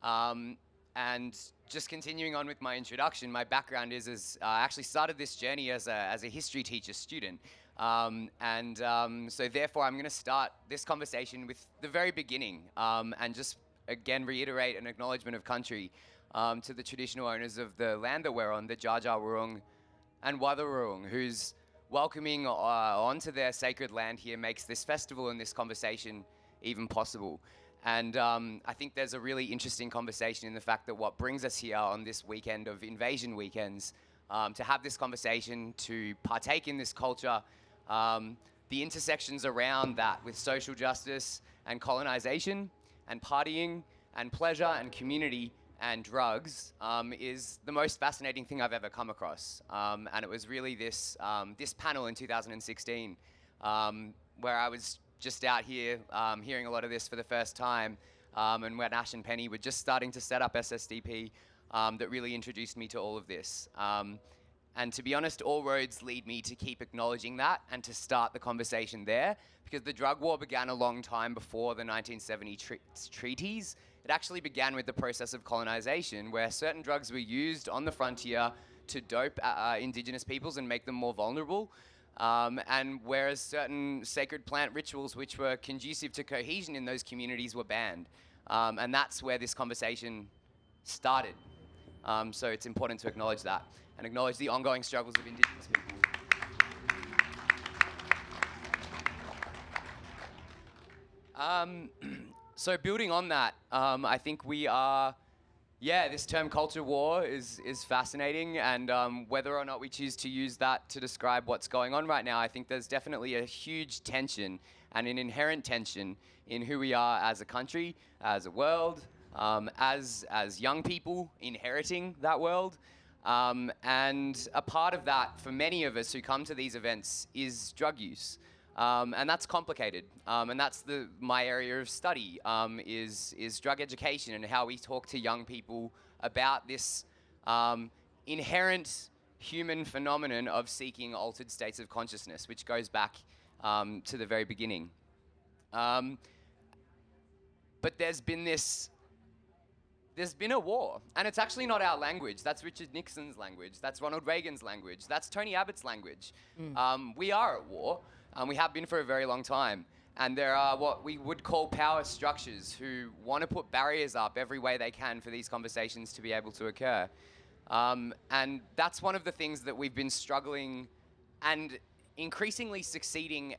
And just continuing on with my introduction, my background is I actually started this journey as a history teacher student. So therefore I'm going to start this conversation with the very beginning and just again reiterate an acknowledgement of country to the traditional owners of the land that we're on, the Dja Dja Wurrung and Wadawurrung, who's welcoming onto their sacred land here makes this festival and this conversation even possible. And I think there's a really interesting conversation in the fact that what brings us here on this weekend of invasion weekends, to have this conversation, to partake in this culture, the intersections around that with social justice and colonization and partying and pleasure and community and drugs is the most fascinating thing I've ever come across. And it was really this panel in 2016 where I was just out here hearing a lot of this for the first time and when Ash and Penny were just starting to set up SSDP that really introduced me to all of this. And to be honest, all roads lead me to keep acknowledging that and to start the conversation there, because the drug war began a long time before the 1970 treaties. It actually began with the process of colonization, where certain drugs were used on the frontier to dope indigenous peoples and make them more vulnerable. And whereas certain sacred plant rituals which were conducive to cohesion in those communities were banned. And that's where this conversation started. So it's important to acknowledge that and acknowledge the ongoing struggles of indigenous people. So building on that, I think we are, this term culture war is fascinating, and whether or not we choose to use that to describe what's going on right now, I think there's definitely a huge tension and an inherent tension in who we are as a country, as a world, as young people inheriting that world. And a part of that, for many of us who come to these events, is drug use. And that's complicated, and that's my area of study, is drug education and how we talk to young people about this inherent human phenomenon of seeking altered states of consciousness, which goes back to the very beginning. But there's been a war, and it's actually not our language. That's Richard Nixon's language. That's Ronald Reagan's language. That's Tony Abbott's language. We are at war. We have been for a very long time. And there are what we would call power structures who want to put barriers up every way they can for these conversations to be able to occur. And that's one of the things that we've been struggling and increasingly succeeding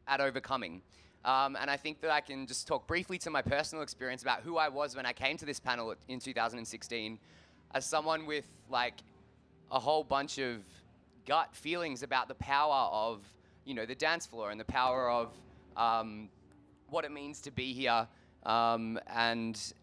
at overcoming. And I think that I can just talk briefly to my personal experience about who I was when I came to this panel in 2016 as someone with like a whole bunch of gut feelings about the power of, you know, the dance floor and the power of what it means to be here, and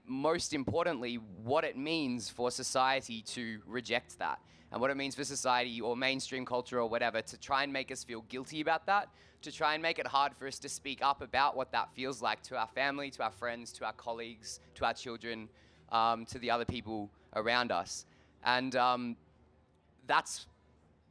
most importantly, what it means for society to reject that, and what it means for society or mainstream culture or whatever to try and make us feel guilty about that, to try and make it hard for us to speak up about what that feels like to our family, to our friends, to our colleagues, to our children, to the other people around us. And that's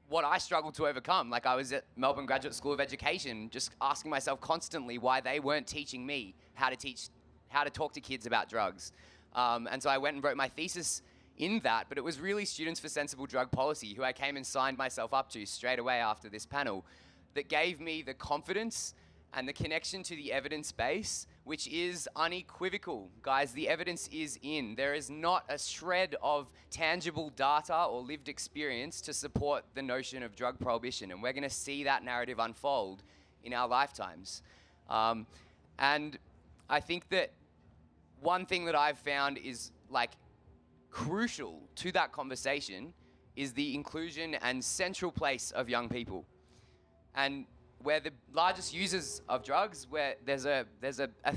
what I struggled to overcome. Like, I was at Melbourne Graduate School of Education just asking myself constantly why they weren't teaching me how to talk to kids about drugs. And so I went and wrote my thesis in that, but it was really Students for Sensible Drug Policy, who I came and signed myself up to straight away after this panel, that gave me the confidence and the connection to the evidence base, which is unequivocal. Guys, the evidence is in. There is not a shred of tangible data or lived experience to support the notion of drug prohibition, and we're gonna see that narrative unfold in our lifetimes. And I think that one thing that I've found is like crucial to that conversation is the inclusion and central place of young people. And we're the largest users of drugs, where there's a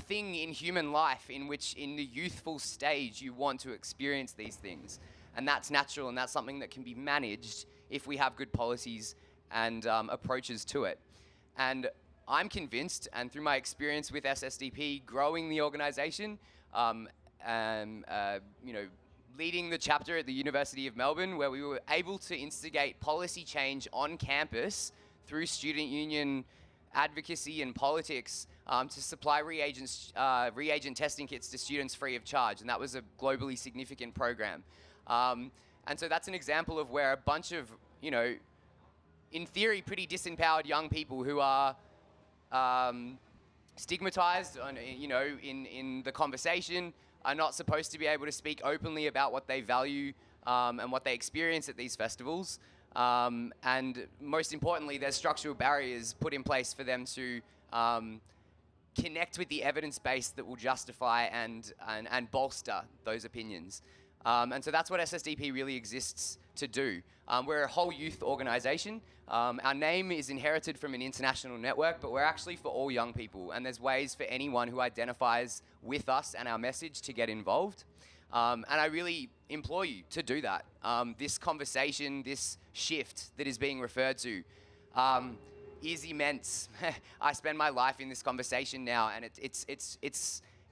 thing in human life in which in the youthful stage you want to experience these things. And that's natural, and that's something that can be managed if we have good policies and approaches to it. And I'm convinced, and through my experience with SSDP, growing the organization, you know, leading the chapter at the University of Melbourne, where we were able to instigate policy change on campus through student union advocacy and politics, to supply reagent testing kits to students free of charge. And that was a globally significant program. And so that's an example of where a bunch of, you know, in theory, pretty disempowered young people who are stigmatized on, you know, in the conversation, are not supposed to be able to speak openly about what they value and what they experience at these festivals. And most importantly, there's structural barriers put in place for them to connect with the evidence base that will justify and bolster those opinions. And so that's what SSDP really exists to do. We're a whole youth organization. Our name is inherited from an international network, but we're actually for all young people. And there's ways for anyone who identifies with us and our message to get involved. And I really implore you to do that. This conversation, this shift that is being referred to, is immense. I spend my life in this conversation now, and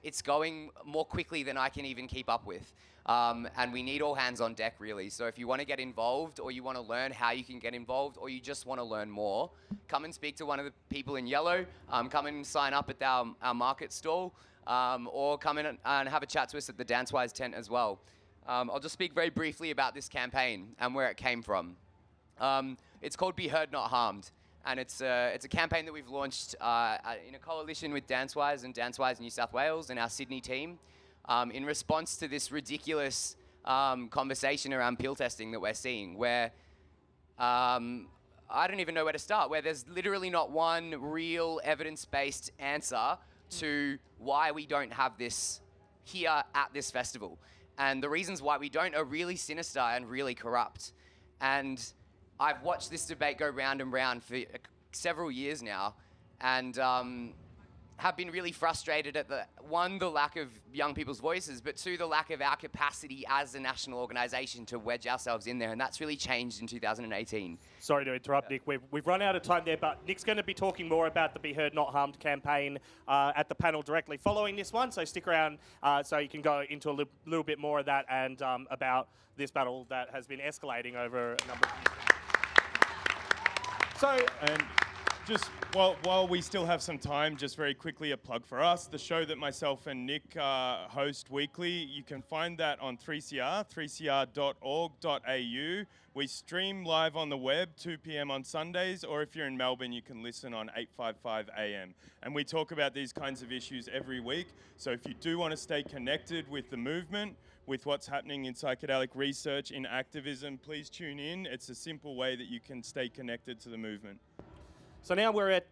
it's going more quickly than I can even keep up with. And we need all hands on deck, really. So if you want to get involved, or you want to learn how you can get involved, or you just want to learn more, come and speak to one of the people in yellow. Come and sign up at our market stall. Or come in and have a chat to us at the DanceWize tent as well. I'll just speak very briefly about this campaign and where it came from. It's called Be Heard Not Harmed, and it's a campaign that we've launched in a coalition with DanceWize and DanceWize New South Wales and our Sydney team, in response to this ridiculous conversation around pill testing that we're seeing, where I don't even know where to start, where there's literally not one real evidence-based answer to why we don't have this here at this festival. And the reasons why we don't are really sinister and really corrupt. And I've watched this debate go round and round for several years now, and have been really frustrated at the lack of young people's voices, but two, the lack of our capacity as a national organisation to wedge ourselves in there, and that's really changed in 2018. Sorry to interrupt, Nick. We've run out of time there, but Nick's going to be talking more about the Be Heard Not Harmed campaign at the panel directly following this one, so stick around so you can go into a little bit more of that and about this battle that has been escalating over a number of years. So, and just while we still have some time, just very quickly a plug for us. The show that myself and Nick host weekly, you can find that on 3CR, 3cr.org.au. We stream live on the web, 2 p.m. on Sundays, or if you're in Melbourne, you can listen on 855 AM. And we talk about these kinds of issues every week. So if you do want to stay connected with the movement, with what's happening in psychedelic research, in activism, please tune in. It's a simple way that you can stay connected to the movement. So now we're at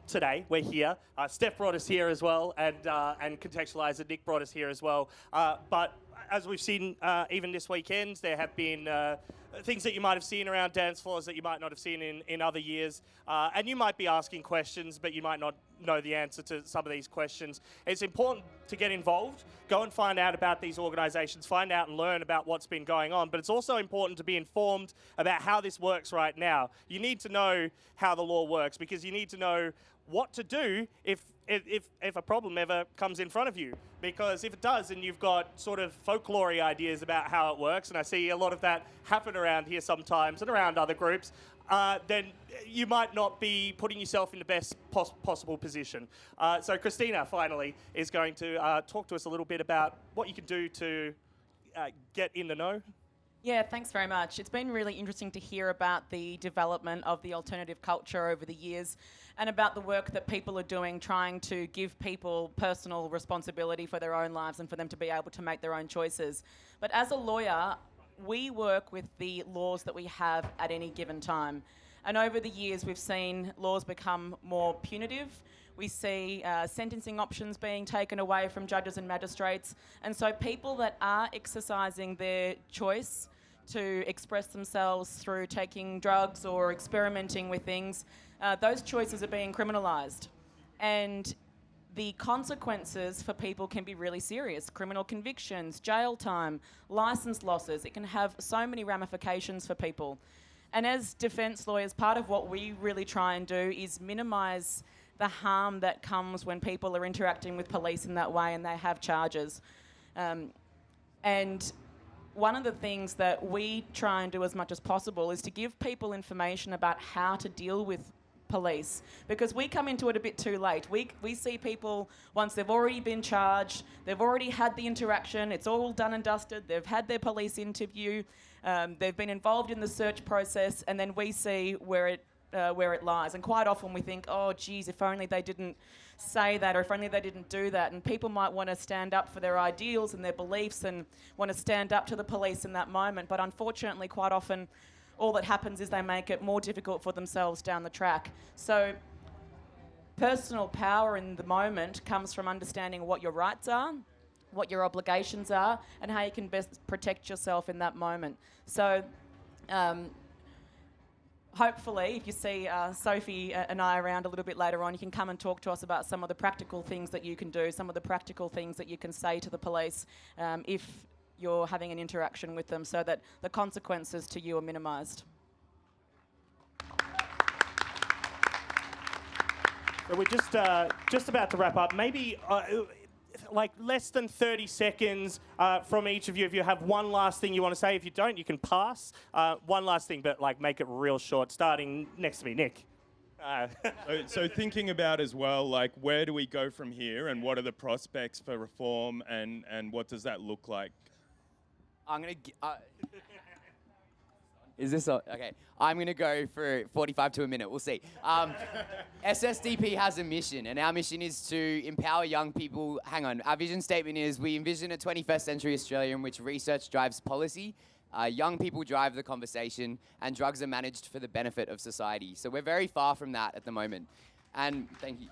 today. We're here. Steph brought us here as well, and Contextualizer Nick brought us here as well. But as we've seen, even this weekend, there have been things that you might have seen around dance floors that you might not have seen in other years. And you might be asking questions, but you might not know the answer to some of these questions. It's important to get involved, go and find out about these organisations, find out and learn about what's been going on. But it's also important to be informed about how this works right now. You need to know how the law works, because you need to know what to do if a problem ever comes in front of you. Because if it does, and you've got sort of folklore ideas about how it works, and I see a lot of that happen around here sometimes and around other groups, then you might not be putting yourself in the best possible position. So Kristina, finally, is going to talk to us a little bit about what you can do to get in the know. Yeah, thanks very much. It's been really interesting to hear about the development of the alternative culture over the years, and about the work that people are doing trying to give people personal responsibility for their own lives and for them to be able to make their own choices. But as a lawyer, we work with the laws that we have at any given time. And over the years, we've seen laws become more punitive. We see sentencing options being taken away from judges and magistrates. And so people that are exercising their choice to express themselves through taking drugs or experimenting with things, those choices are being criminalised. And the consequences for people can be really serious. Criminal convictions, jail time, licence losses. It can have so many ramifications for people. And as defence lawyers, part of what we really try and do is minimise the harm that comes when people are interacting with police in that way and they have charges. And one of the things that we try and do as much as possible is to give people information about how to deal with police, because we come into it a bit too late. We see people once they've already been charged, they've already had the interaction, it's all done and dusted, they've had their police interview, they've been involved in the search process, and then we see where it lies. And quite often we think, oh geez, if only they didn't say that, or if only they didn't do that. And people might want to stand up for their ideals and their beliefs and want to stand up to the police in that moment, but unfortunately quite often all that happens is they make it more difficult for themselves down the track. So personal power in the moment comes from understanding what your rights are, what your obligations are, and how you can best protect yourself in that moment. So hopefully, if you see Sophie and I around a little bit later on, you can come and talk to us about some of the practical things that you can do, some of the practical things that you can say to the police if you're having an interaction with them, so that the consequences to you are minimised. So we're just about to wrap up. Maybe like less than 30 seconds from each of you. If you have one last thing you want to say, if you don't, you can pass. One last thing, but like make it real short. Starting next to me, Nick. So thinking about as well, like where do we go from here, and what are the prospects for reform, and what does that look like? I'm going to... Is this okay? I'm going to go for 45 to a minute. We'll see. SSDP has a mission, and our mission is to empower young people. Hang on. Our vision statement is we envision a 21st century Australia in which research drives policy, young people drive the conversation, and drugs are managed for the benefit of society. So we're very far from that at the moment. And thank you.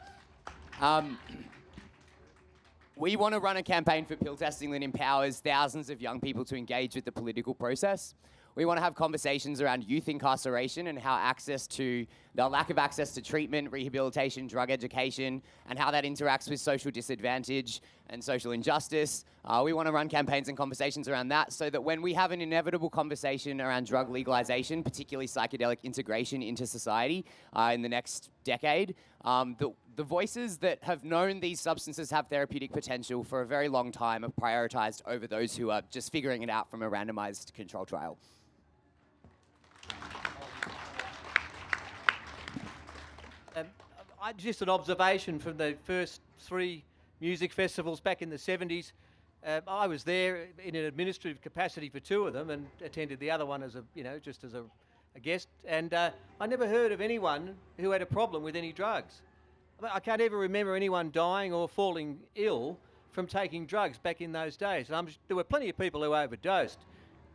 We want to run a campaign for pill testing that empowers thousands of young people to engage with the political process. We want to have conversations around youth incarceration and how the lack of access to treatment, rehabilitation, drug education, and how that interacts with social disadvantage and social injustice. We want to run campaigns and conversations around that, so that when we have an inevitable conversation around drug legalization, particularly psychedelic integration into society in the next decade, the voices that have known these substances have therapeutic potential for a very long time are prioritized over those who are just figuring it out from a randomized control trial. Just an observation from the first 3 music festivals back in the 70s. I was there in an administrative capacity for 2 of them, and attended the other one as just as a guest. And I never heard of anyone who had a problem with any drugs. I can't ever remember anyone dying or falling ill from taking drugs back in those days. And there were plenty of people who overdosed.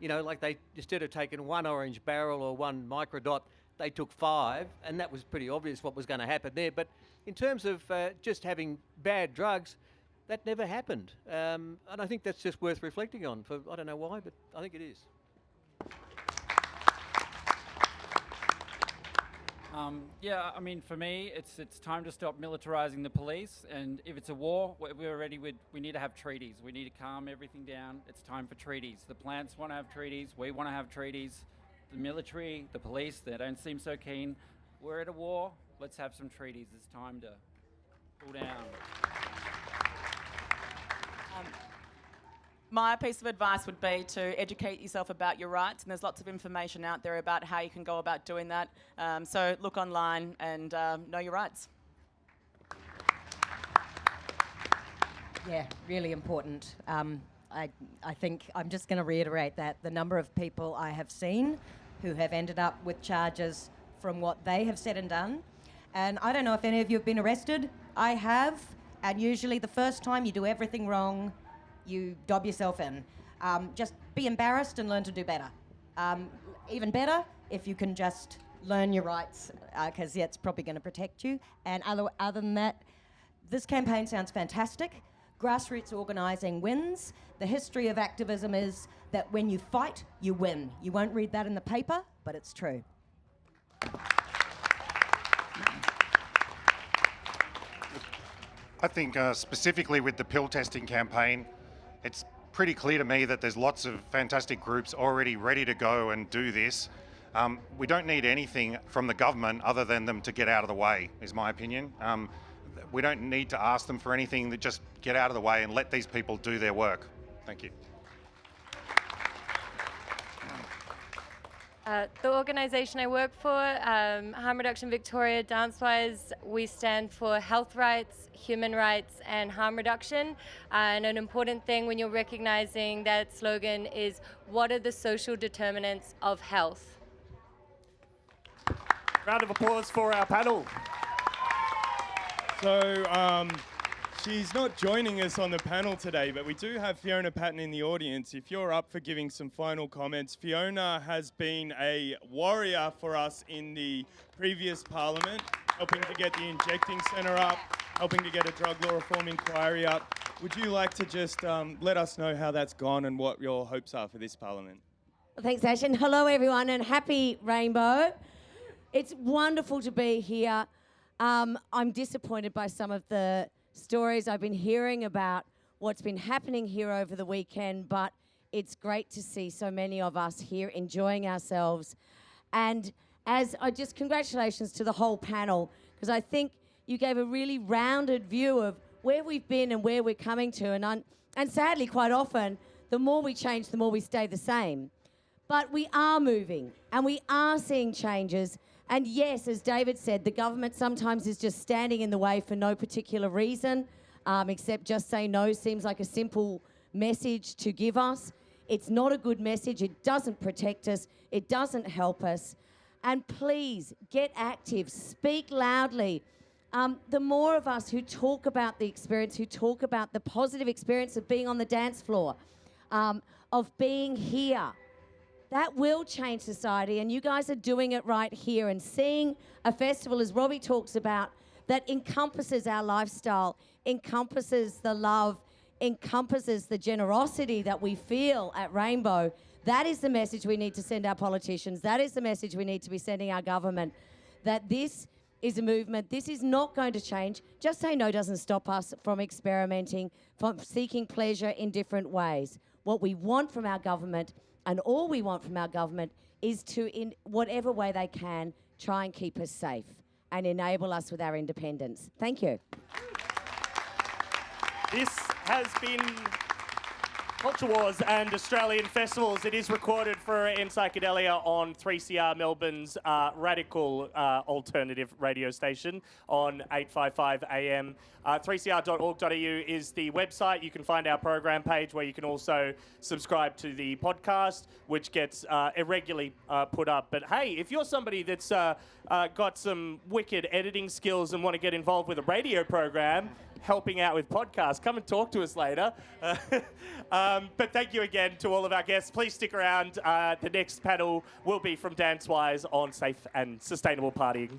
Like they, instead of taking 1 orange barrel or 1 microdot, they took 5, and that was pretty obvious what was going to happen there. But in terms of just having bad drugs, that never happened. And I think that's just worth reflecting on. I don't know why, but I think it is. Yeah, I mean, for me, it's time to stop militarising the police. And if it's a war, we're ready. We need to have treaties. We need to calm everything down. It's time for treaties. The plants want to have treaties. We want to have treaties. The military, the police, they don't seem so keen. We're at a war. Let's have some treaties. It's time to cool down. My piece of advice would be to educate yourself about your rights, and there's lots of information out there about how you can go about doing that. So look online and know your rights. Yeah, really important. I think I'm just going to reiterate that the number of people I have seen who have ended up with charges from what they have said and done. And I don't know if any of you have been arrested. I have, and usually the first time you do everything wrong, you dob yourself in. Just be embarrassed and learn to do better. Even better if you can just learn your rights, because it's probably going to protect you. And other than that, this campaign sounds fantastic. Grassroots organising wins. The history of activism is that when you fight, you win. You won't read that in the paper, but it's true. I think specifically with the pill testing campaign, it's pretty clear to me that there's lots of fantastic groups already ready to go and do this. We don't need anything from the government other than them to get out of the way, is my opinion. We don't need to ask them for anything, just get out of the way and let these people do their work. Thank you. The organisation I work for, Harm Reduction Victoria, DanceWize, we stand for health rights, human rights and harm reduction. And an important thing when you're recognising that slogan is, what are the social determinants of health? Round of applause for our panel. So she's not joining us on the panel today, but we do have Fiona Patton in the audience. If you're up for giving some final comments, Fiona has been a warrior for us in the previous parliament, helping to get the injecting centre up, helping to get a drug law reform inquiry up. Would you like to just let us know how that's gone and what your hopes are for this parliament? Well, thanks, Ash, and hello everyone, and happy Rainbow. It's wonderful to be here. I'm disappointed by some of the stories I've been hearing about what's been happening here over the weekend, but it's great to see so many of us here enjoying ourselves. And congratulations to the whole panel, because I think you gave a really rounded view of where we've been and where we're coming to. And sadly, quite often, the more we change, the more we stay the same. But we are moving and we are seeing changes. And yes, as David said, the government sometimes is just standing in the way for no particular reason, except just say no seems like a simple message to give us. It's not a good message. It doesn't protect us. It doesn't help us. And please, get active. Speak loudly. The more of us who talk about the experience, who talk about the positive experience of being on the dance floor, of being here, that will change society, and you guys are doing it right here. And seeing a festival, as Robbie talks about, that encompasses our lifestyle, encompasses the love, encompasses the generosity that we feel at Rainbow, that is the message we need to send our politicians. That is the message we need to be sending our government, that this is a movement. This is not going to change. Just Say No doesn't stop us from experimenting, from seeking pleasure in different ways. What we want from our government, and all we want from our government, is to, in whatever way they can, try and keep us safe and enable us with our independence. Thank you. This has been Culture Wars and Australian Festivals. It is recorded for Enpsychedelia on 3CR Melbourne's radical alternative radio station on 855 AM. 3cr.org.au is the website. You can find our program page where you can also subscribe to the podcast, which gets irregularly put up. But hey, if you're somebody that's got some wicked editing skills and want to get involved with a radio program, helping out with podcasts. Come and talk to us later. But thank you again to all of our guests. Please stick around. The next panel will be from DanceWize on safe and sustainable partying.